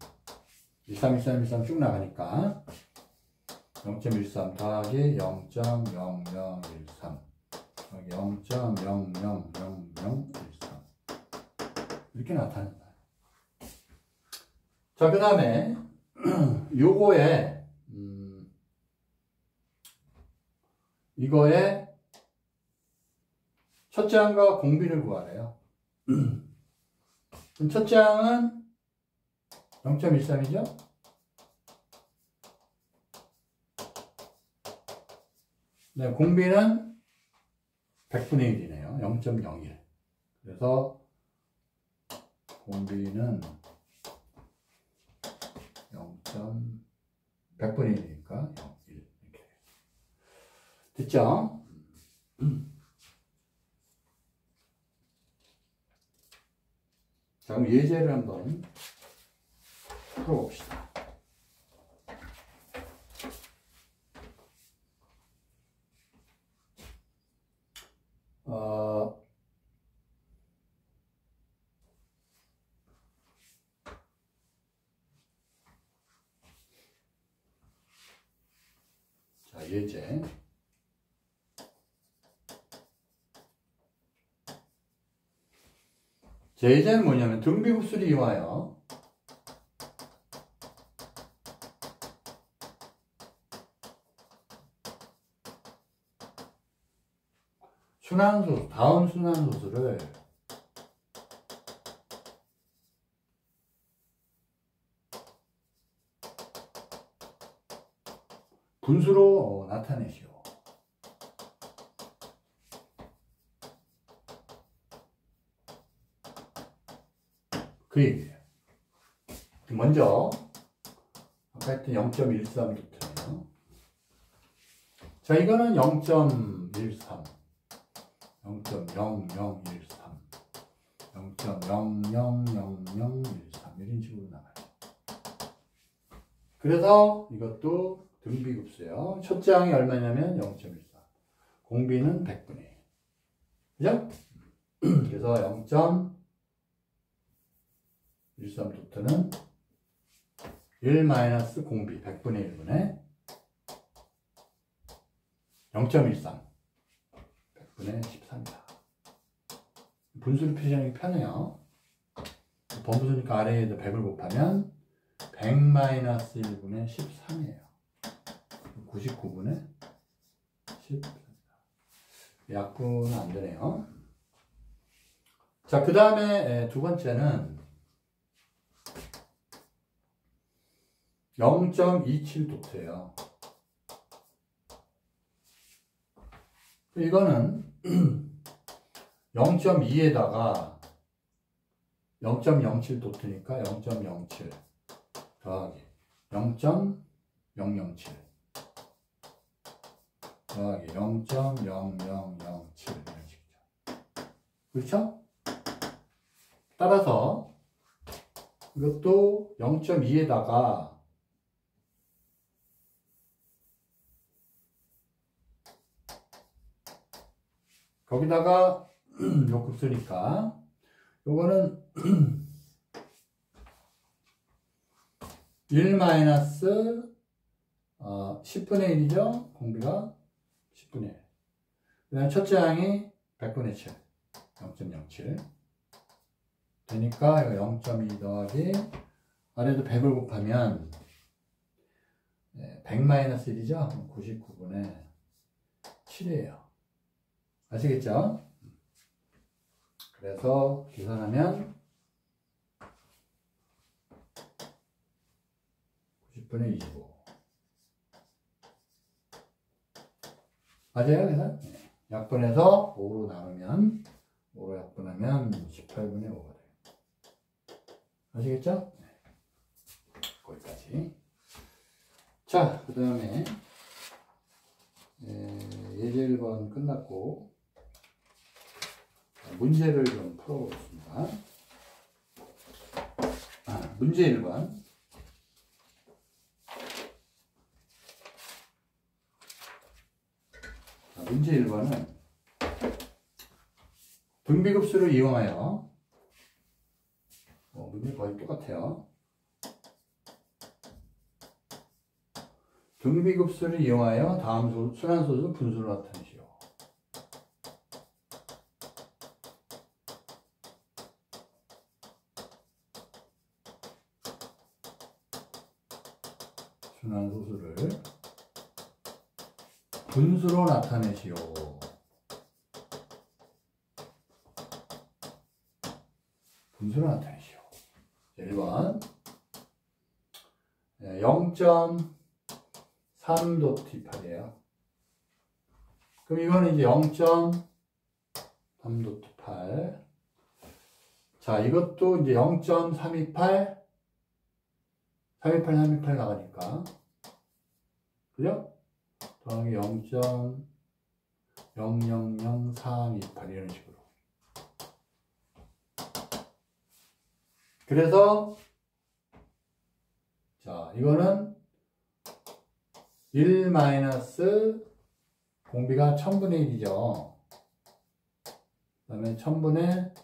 13 쭉 나가니까 0.13 더하기 0.0013 더하기 0.000013 이렇게 나타난다. 자, 그 다음에 요거에 이거에 첫째 항과 공비를 구하래요. 그럼 첫째 항은 0.13이죠? 네, 공비는 100분의 1이네요. 0.01. 그래서 공비는 100분의 1이니까 0.1 이렇게 됐죠? 자, 그럼 예제를 한번 풀어봅시다. 자, 예제. 제 예제는 뭐냐면 등비급수를 이용하여 순환소수, 다음 순환소수를 분수로 나타내시오. 그 얘기예요. 먼저 아까 했던 0.13 도트네요. 자, 이거는 0.13 0.0013 0.000013 이런 식으로 나가요. 그래서 이것도 등비급수예요. 첫째 항이 얼마냐면 0.13 공비는 100분의 1 그죠? 그래서 0.13 도트는 1 마이너스 공비 100분의 1분의 0.13 100분의 13이다. 분수를 표시하는 게 편해요. 범수니까 아래에다 100을 곱하면 100 마이너스 1분의 13이에요. 99분의 13. 약분은 안 되네요. 자, 그 다음에 두 번째는 0.27 도트예요. 이거는 0.2에다가 0.07 도트니까 0.07 더하기 0.007 더하기 0.0007 이런 식이죠. 그렇죠? 따라서 이것도 0.2에다가 거기다가 요 급수니까 요거는 1 마이너스 10분의 1이죠. 공비가 10분의 1. 그 다음에 첫째 항이 100분의 7 0.07 되니까 이거 0.2 더하기 아래도 100을 곱하면 100 마이너스 1이죠. 99분의 7이에요. 아시겠죠? 그래서 계산하면 90분의 25 맞아요? 계산? 네. 약분해서 5로 나누면 5로 약분하면 18분의 5가 돼요. 아시겠죠? 네. 거기까지. 자, 그 다음에 예제 1번 끝났고 문제를 좀 풀어보겠습니다. 문제 1번 문제 1번은 등비급수를 이용하여 문제 거의 똑같아요. 등비급수를 이용하여 다음 순환소수 분수를 나타내시오. 순환소수를 분수로 나타내시오. 분수로 나타내시오. 1번 0.3도T8이에요. 그럼 이거는 이제 0.3도T8. 자, 이것도 이제 0.328, 328 나가니까. 그죠? 더하기 0.000328 이런 식으로. 그래서 자, 이거는 1 마이너스 공비가 1000분의 1이죠. 그 다음에 1000분의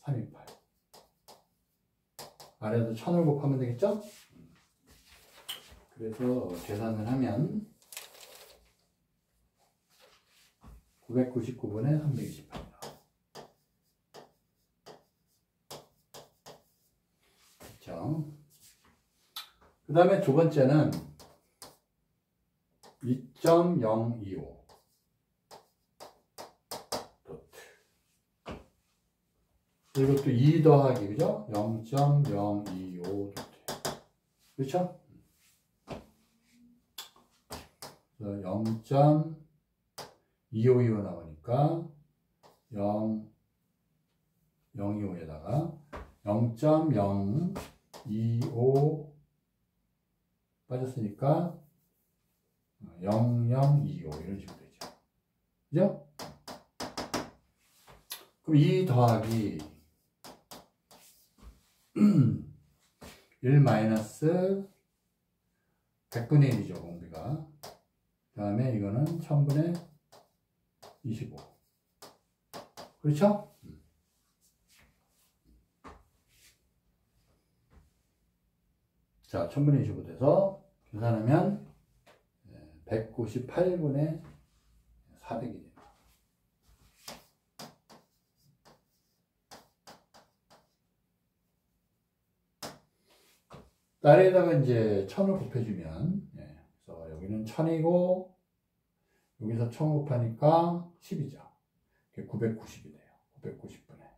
328. 아래도 1000을 곱하면 되겠죠? 그래서 계산을 하면 999분의 328. 그렇죠? 그 다음에 두 번째는 2.025 도트. 이것도 2 더하기, 그죠? 0.025 도트. 그렇죠? 0.252가 나오니까 0.025에다가 0.025 빠졌으니까 0025 이런 식으로 되죠. 그죠? 그럼 2 더하기 1 마이너스 100분의 1이죠, 공비가. 그 다음에 이거는 1000분의 25. 그렇죠? 자, 1000분의 25 돼서 계산하면 198분의 400이 됩니다. 딸에다가 이제 1000을 곱해주면, 그래서 여기는 1000이고, 여기서 1000 곱하니까 10이죠. 990이 돼요. 990분의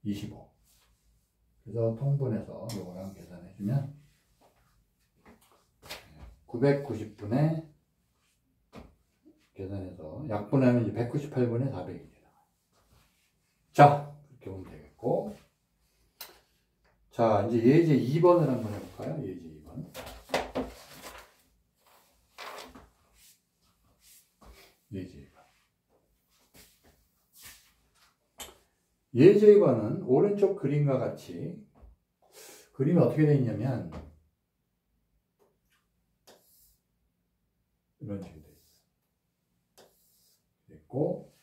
25. 그래서 통분해서 요거랑 계산해주면 990분의 계산해서 약분하면 이제 198분의 400이 돼요. 자, 그렇게 보면 되겠고. 자, 이제 예제 2번을 한번 해볼까요? 예제 2번. 예제 2번. 예제 2번은 오른쪽 그림과 같이 그림이 어떻게 되어 있냐면 이런 식으로 되어 있어요. 됐고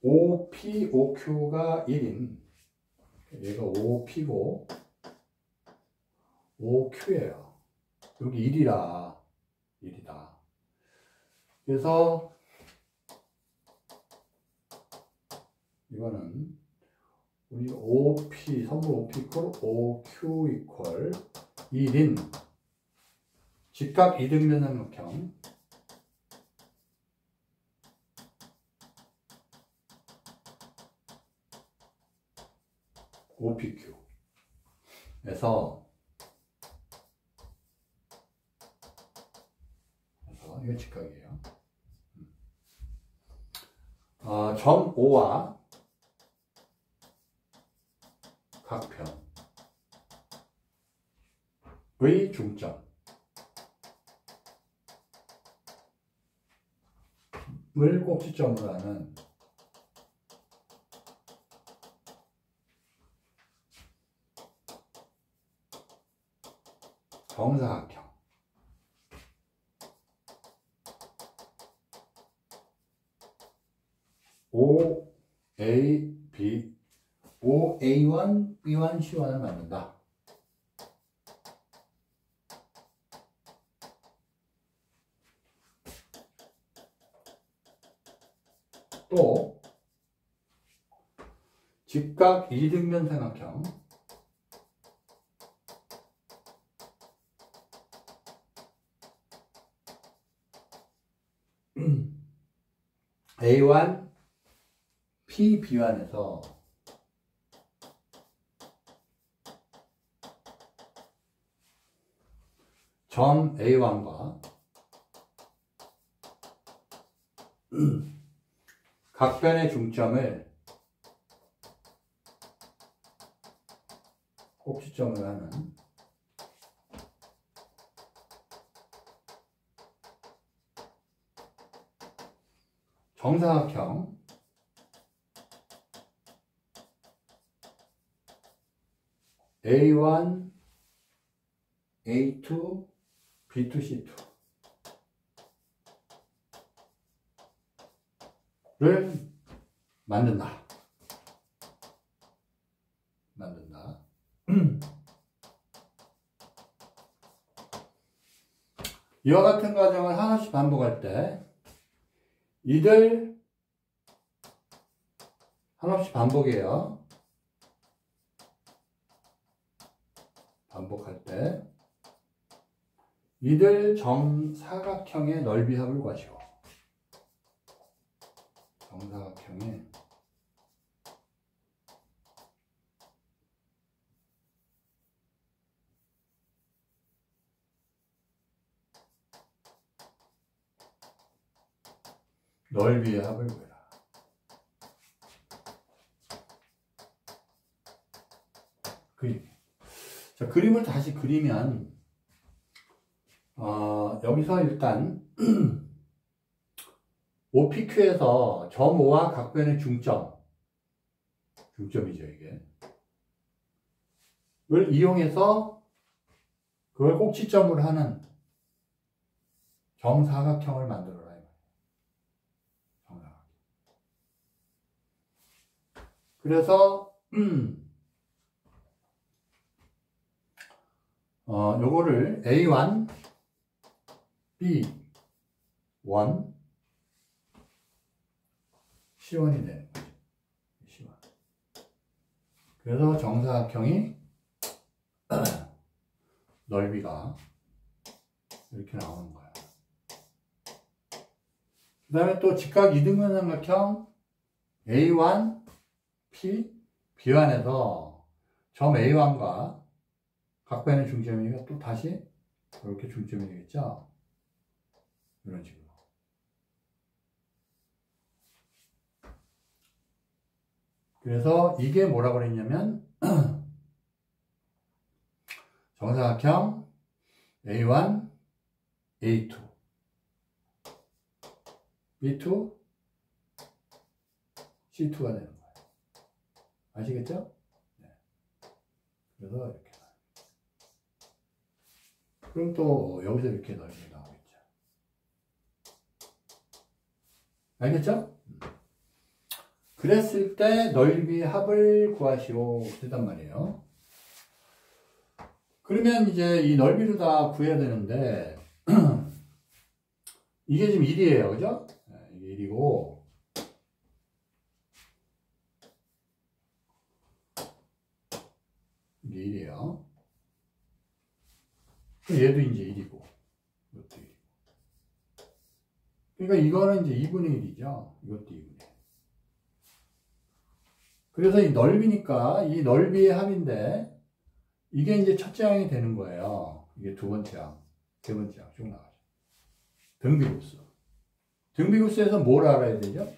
5P, 5Q가 1인 얘가 5P고 5Q예요. 여기 1이라 1이다. 그래서 이거는 우리 5P, 선분 5P 이퀄 5Q 이퀄 1인 직각 이등변 삼각형 OPQ에서 이거 직각이에요. 점 O와 각편의 중점을 꼭지점으로 하는 정사각형 OA, B, OA1, B1, C1을 만든다. 또 직각 이등변 삼각형 A1, P, B1에서 점 A1과 각변의 중점을 꼭지점을 하는 정사각형 A1, A2, B2, C2 를 만든다. 이와 같은 과정을 하나씩 반복할 때 이들 하나씩 반복해요. 반복할 때 이들 정사각형의 넓이합을 구하시오. 정사각형의 넓이의 합을 구해라. 그림. 자, 그림을 다시 그리면 여기서 일단 OPQ에서 점 O와 각변의 중점이죠 이게. 을 이용해서 그걸 꼭지점으로 하는 정사각형을 만들어라. 정사각형. 그래서 요거를 A1, B1, C1이 되는 거죠. C1. 그래서 정사각형이 넓이가 이렇게 나오는 거예요. 그 다음에 또 직각 이등변 삼각형 A1, P, B1에서 점 A1과 각변의 중점이니까 또 다시 이렇게 중점이 되겠죠. 이런 식으로. 그래서 이게 뭐라고 그랬냐면 정사각형 A1, A2, B2, C2가 되는 거예요. 아시겠죠? 네. 그래서 이렇게. 그럼 또 여기서 이렇게 넓이가 나오겠죠. 알겠죠? 그랬을 때 넓이의 합을 구하시오. 그랬단 말이에요. 그러면 이제 이 넓이를 다 구해야 되는데 이게 지금 1이에요. 그죠? 이게 1이고 이게 1이에요. 얘도 이제 1이고 이것도 1이고. 그러니까 이거는 이제 2분의 1이죠. 이것도 2분의 1. 그래서 이 넓이니까 이 넓이의 합인데 이게 이제 첫째 항이 되는 거예요. 이게 두 번째 항, 세 번째 항 쭉 나가죠. 등비급수. 등비급수에서 뭘 알아야 되죠?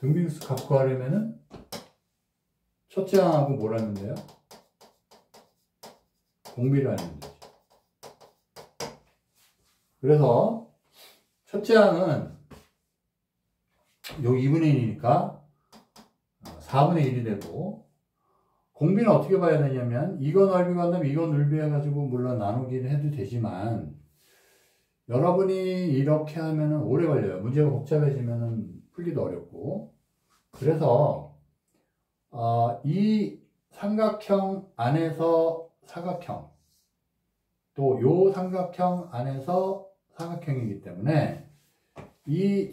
등비급수 값 구하려면은 첫째 항하고 뭘 하면 돼요? 공비를 하면 되죠. 그래서 첫째 항은 여기 2분의 1이니까 4분의 1이 되고 공비는 어떻게 봐야 되냐면 이거 넓이가 한다면 이거 넓이 해가지고 물론 나누기를 해도 되지만 여러분이 이렇게 하면은 오래 걸려요. 문제가 복잡해지면은 풀기도 어렵고. 그래서 이 삼각형 안에서 사각형, 또 요 삼각형 안에서 사각형이기 때문에 이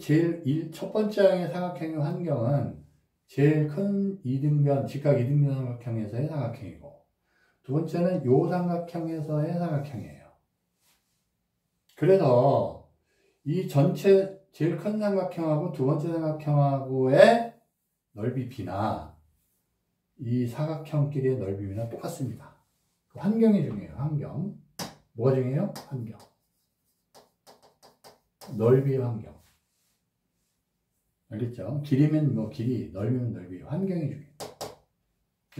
첫 번째 항의 사각형의 환경은 제일 큰 이등변, 직각 이등변 삼각형에서의 사각형이고, 두 번째는 요 삼각형에서의 사각형이에요. 그래서 이 전체 제일 큰 삼각형하고 두 번째 삼각형하고의 넓이 b나 이 사각형끼리의 넓이 b나 똑같습니다. 환경이 중요해요. 환경. 뭐가 중요해요? 환경. 넓이의 환경. 알겠죠? 길이면 뭐 길이, 넓이면 넓이. 환경이 중요해요.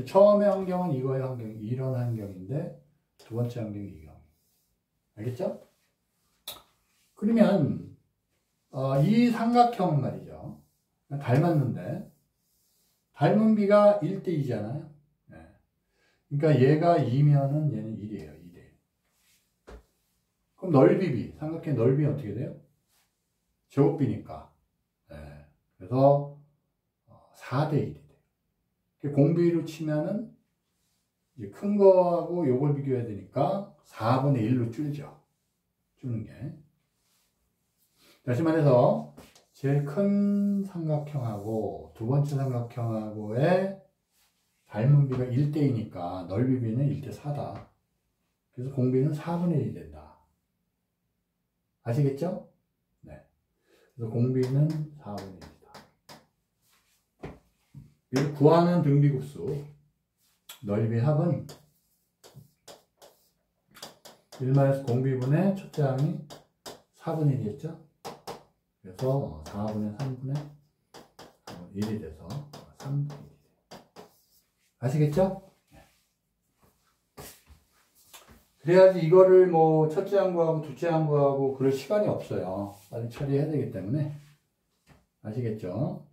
처음의 환경은 이거의 환경, 이런 환경인데 두 번째 환경이 이 환경. 알겠죠? 그러면 이 삼각형 말이죠. 닮았는데 닮은 비가 1대2잖아요. 네. 그러니까 얘가 2면은 얘는 1이에요. 2대1. 그럼 넓이 비, 삼각형 넓이는 어떻게 돼요? 제곱비니까. 네. 그래서 4대1이 돼요. 공비로 치면은 이제 큰 거하고 요걸 비교해야 되니까 4분의 1로 줄죠. 주는 게. 다시 말해서 제일 큰 삼각형하고 두 번째 삼각형하고의 닮은 비가 1대2니까 넓이 비는 1대4다. 그래서 공비는 4분의 1이 된다. 아시겠죠? 네. 그래서 공비는 4분의 1이다. 그래서 구하는 등비급수 넓이 합은 1마이너스 공비분의 첫째 항이 4분의 1이었죠? 그래서 4분의 3분의 1이 돼서 3분의 1이 돼요. 아시겠죠? 네. 그래야지 이거를 뭐 첫째 항구하고 둘째 항구하고 그럴 시간이 없어요. 빨리 처리해야 되기 때문에. 아시겠죠?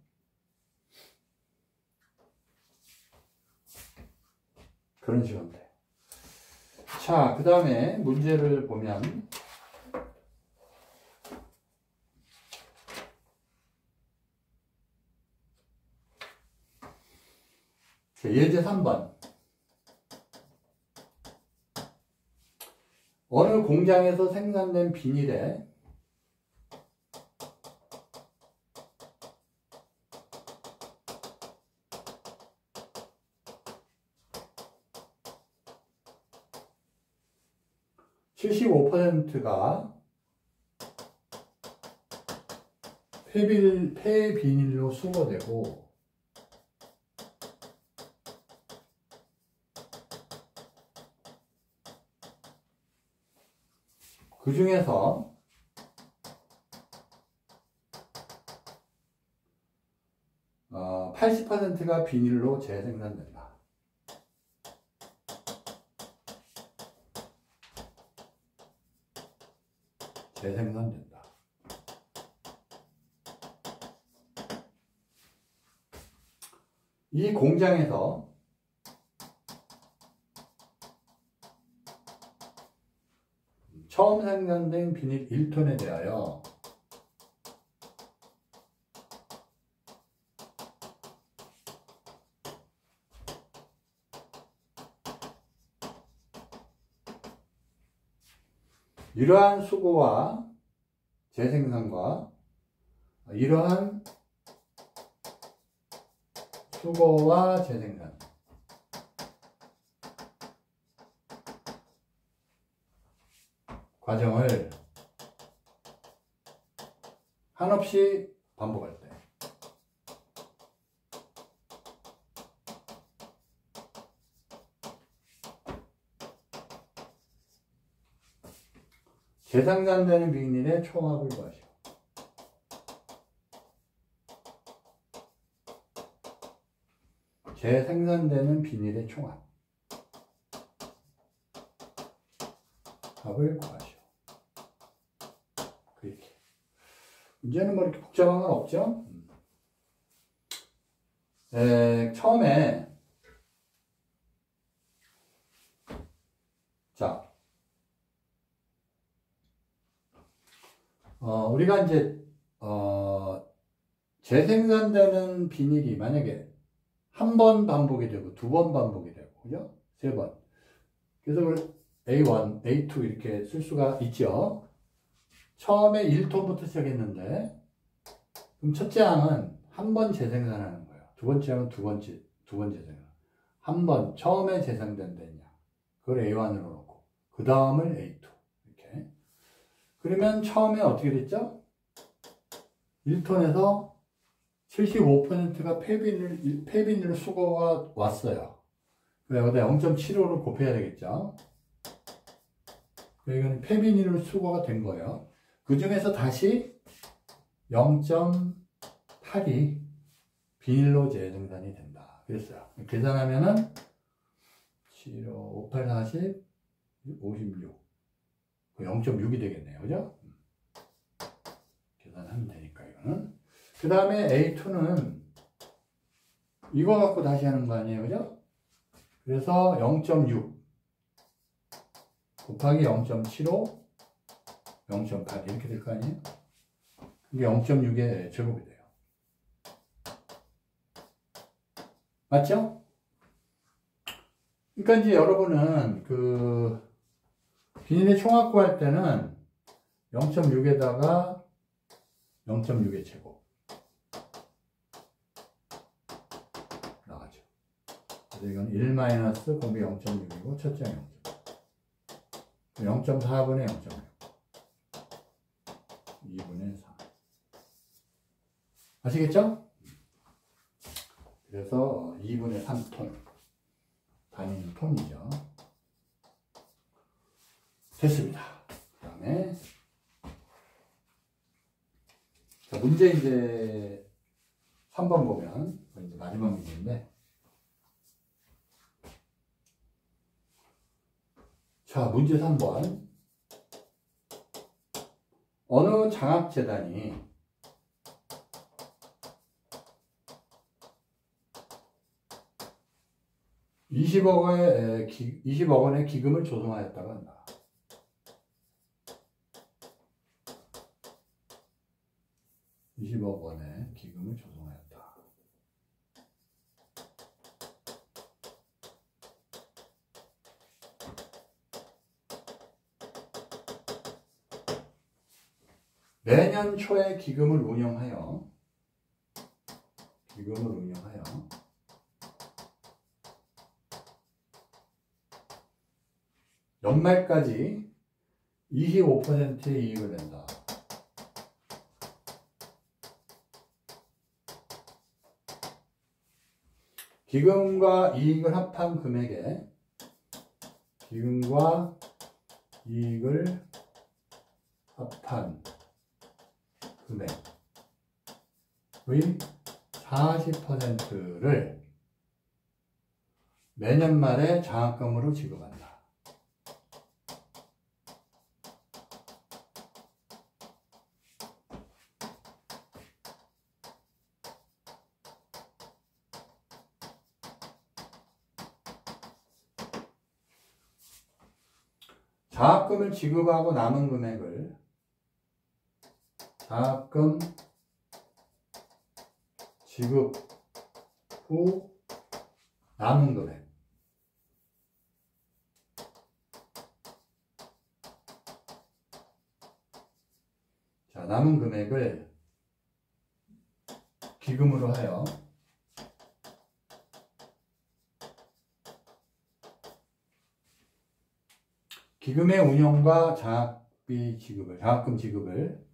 그런 식으로 돼요. 자, 그 다음에 문제를 보면 예제 3번. 어느 공장에서 생산된 비닐에 (75%가) 폐비닐로 수거되고 그 중에서 80%가 비닐로 재생산된다. 재생산된다. 이 공장에서 처음 생산된 비닐 1톤에 대하여 이러한 수거와 재생산과 이러한 수거와 재생산 과정을 한없이 반복할 때 재생산되는 비닐의 총합을 구하시오. 재생산되는 비닐의 총합 합을 구하시오. 그렇게. 문제는 뭐 이렇게 복잡한 건 없죠? 처음에 자 우리가 이제, 재생산되는 비닐이 만약에 한 번 반복이 되고, 두 번 반복이 되고, 그죠? 세 번. 그래서 그걸 A1, A2 이렇게 쓸 수가 있죠. 처음에 1톤부터 시작했는데, 그럼 첫째 항은 한 번 재생산하는 거예요. 두 번째 항은 두 번 재생산. 한 번, 처음에 재생된 데냐. 그걸 A1으로 놓고, 그 다음을 A2. 이렇게. 그러면 처음에 어떻게 됐죠? 1톤에서 75%가 폐비닐 수거가 왔어요. 여기다 0.75를 곱해야 되겠죠? 이거는 폐비닐 수거가 된 거예요. 그 중에서 다시 0.8이 비닐로 재생산이 된다. 그랬어요. 계산하면은 7, 5, 8, 40, 56. 0.6이 되겠네요. 그죠? 계산하면 되니까, 이거는. 그 다음에 A2는 이거 갖고 다시 하는 거 아니에요. 그죠? 그래서 0.6 곱하기 0.75, 0.8 이렇게 될 거 아니에요? 이게 0.6의 제곱이 돼요. 맞죠? 그러니까 이제 여러분은 비닐의 총합 구할 때는 0.6에다가 0.6의 제곱 나가죠. 그래서 이건 1 곱이 0.6이고 첫째 0.4분의 0.6 2분의 3 아시겠죠? 그래서 2분의 3톤 단위는 톤이죠. 됐습니다. 그 다음에 자, 문제 이제 3번 보면 이제 마지막 문제인데, 자, 문제 3번. 어느 장학재단이 20억 원의 기금을 조성하였다고 한다. (20억 원의) 기금을 조성하였다. 매년 초에 기금을 운영하여 연말까지 25%의 이익을 낸다. 기금과 이익을 합한 금액에 기금과 이익을 합한 금액의 40%를 매년 말에 장학금으로 지급한다. 장학금을 지급하고 남은 금액을 장학금 지급 후 남은 금액 자, 남은 금액을 기금으로 하여 기금의 운영과 장학금 지급을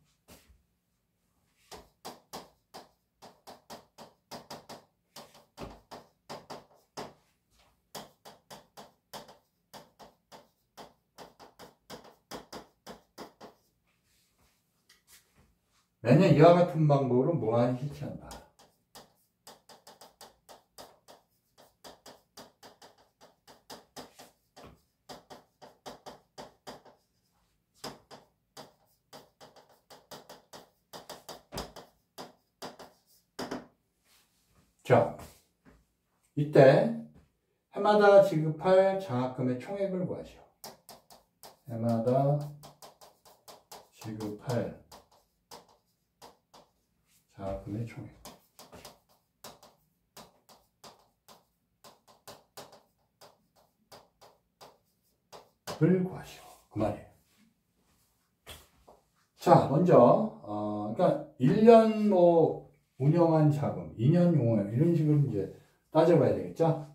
매년 이와 같은 방법으로 무한히 실시한다. 자, 이때 해마다 지급할 장학금의 총액을 구하시오. 해마다 지급할 총액. 을 구하시오. 그 말이에요. 자, 먼저, 그러니까 1년 뭐 운영한 자금, 2년 용역, 이런 식으로 이제 따져봐야 되겠죠?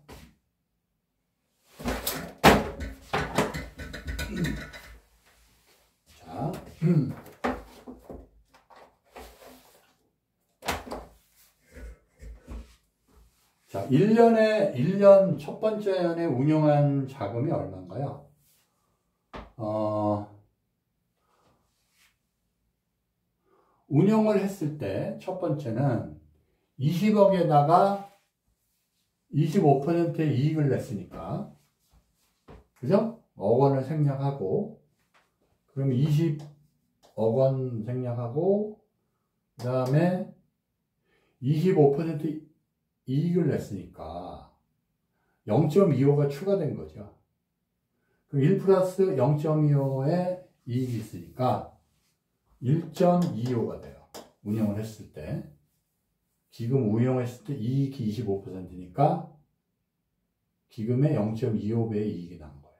자, 자, 1년 첫 번째 년에 운영한 자금이 얼마인가요? 운용을 했을 때 첫 번째는 20억에다가 25%의 이익을 냈으니까, 그죠? 억 원을 생략하고, 그럼 20억 원 생략하고, 그 다음에 25% 이익을 냈으니까 0.25가 추가된 거죠. 그럼 1 플러스 0.25의 이익이 있으니까 1.25가 돼요. 운영을 했을 때. 기금 운영했을 때 이익이 25%니까 기금의 0.25배의 이익이 난 거예요.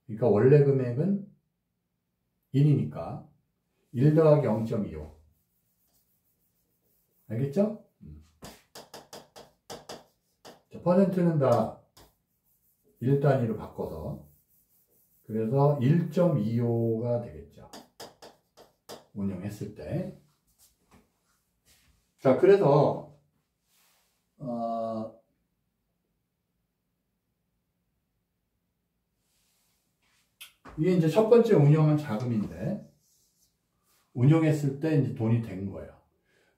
그러니까 원래 금액은 1이니까 1 더하기 0.25. 알겠죠? 퍼센트는 다 1단위로 바꿔서, 그래서 1.25가 되겠죠. 운영했을 때. 자, 그래서 이게 이제 첫 번째 운영한 자금인데, 운영했을 때 이제 돈이 된 거예요.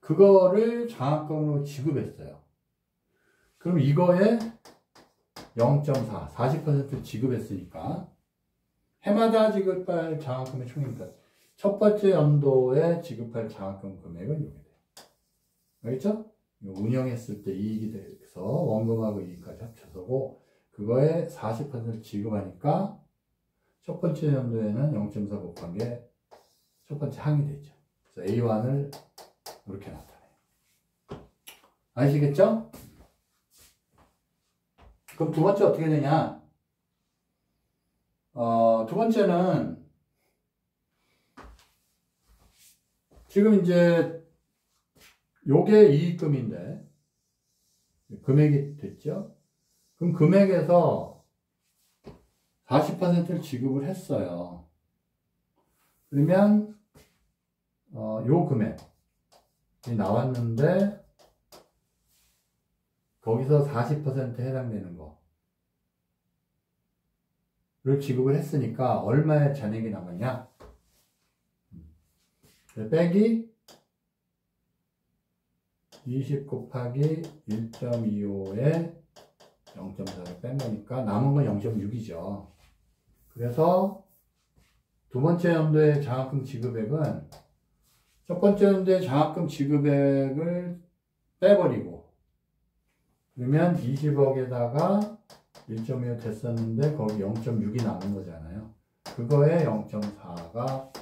그거를 장학금으로 지급했어요. 그럼 이거에 0.4, 40% 지급했으니까 해마다 지급할 장학금의 총액입니다. 첫 번째 연도에 지급할 장학금 금액은 이게 돼요. 알겠죠? 운영했을 때 이익이 돼서 원금하고 이익까지 합쳐서고, 그거에 40%를 지급하니까 첫 번째 연도에는 0.4 곱한 게 첫 번째 항이 되죠. 그래서 A1을 이렇게 나타내요. 아시겠죠? 그럼 두 번째 어떻게 되냐? 두 번째는 지금 이제 요게 이익금인데 금액이 됐죠? 그럼 금액에서 40%를 지급을 했어요. 그러면 요 금액이 나왔는데 거기서 40%에 해당되는 거를 지급을 했으니까 얼마의 잔액이 남았냐? 빼기 20 곱하기 1.25에 0.4를 뺀 거니까 남은 건 0.6이죠. 그래서 두 번째 연도의 장학금 지급액은 첫 번째 연도의 장학금 지급액을 빼버리고, 그러면 20억에다가 1.25 됐었는데 거기 0.6이 남은 거잖아요. 그거에 0.4가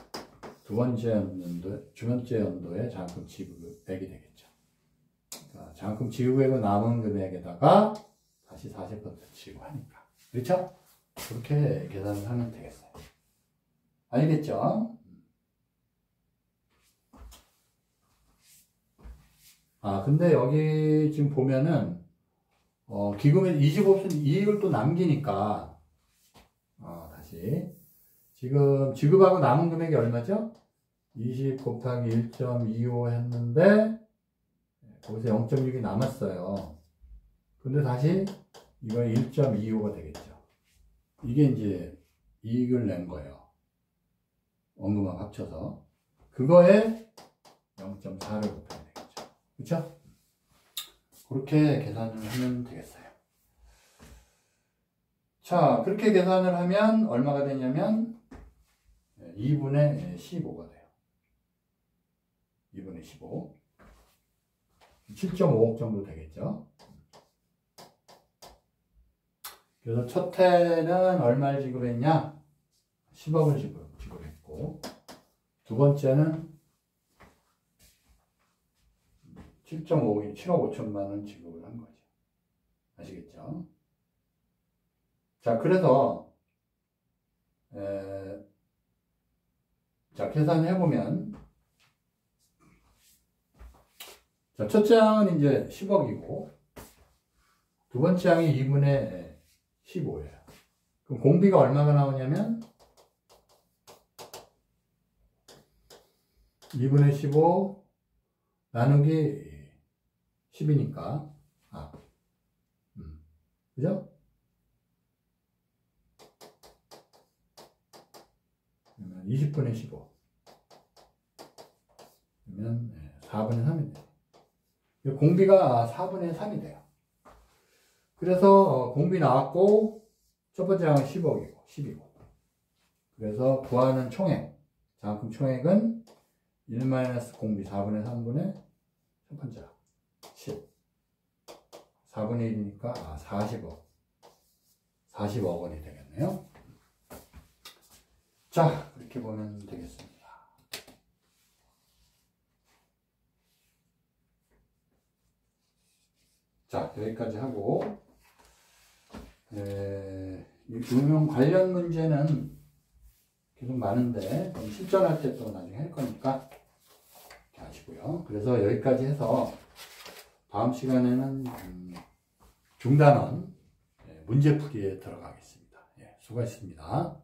두 번째 연도의 장학금 지급액이 되겠죠. 그러니까 장학금 지급액은 남은 금액에다가 다시 40% 지급하니까. 그렇죠? 그렇게 계산을 하면 되겠어요. 알겠죠? 근데 여기 지금 보면은 기금에 25% 이익을 또 남기니까, 다시 지금 지급하고 남은 금액이 얼마죠? 20 곱하기 1.25 했는데 거기서 0.6이 남았어요. 근데 다시 이거 1.25가 되겠죠. 이게 이제 이익을 낸 거예요. 원금하고 합쳐서. 그거에 0.4를 곱해야 되겠죠. 그쵸? 그렇게 계산을 하면 되겠어요. 자, 그렇게 계산을 하면 얼마가 되냐면 2분의 15가 돼요. 2분의 15. 7.5억 정도 되겠죠. 그래서 첫 해는 얼마를 지급했냐? 10억을 지급했고, 두 번째는 7.5억, 7억 5천만 원 지급을 한 거죠. 아시겠죠? 자, 그래서 자, 계산해보면 자, 첫째 항은 이제 10억이고 두 번째 항이 2분의 15예요. 그럼 공비가 얼마가 나오냐면 2분의 15 나누기 10이니까 그죠? 그러면 20분의 15 그러면 4분의 3이 돼요. 공비가 4분의 3이 돼요. 그래서 공비 나왔고 첫 번째 항은 10억이고 10이고 그래서 구하는 총액 장학금 총액은 1-공비 4분의 3분의 첫 번째 항 10 4분의 1이니까 40억 원이 되겠네요. 자, 그렇게 보면 되겠습니다. 자, 여기까지 하고 유명 관련 문제는 계속 많은데 실전할 때 또 나중에 할 거니까 이렇게 하시고요. 그래서 여기까지 해서 다음 시간에는 중단원 문제풀이에 들어가겠습니다. 수고하셨습니다.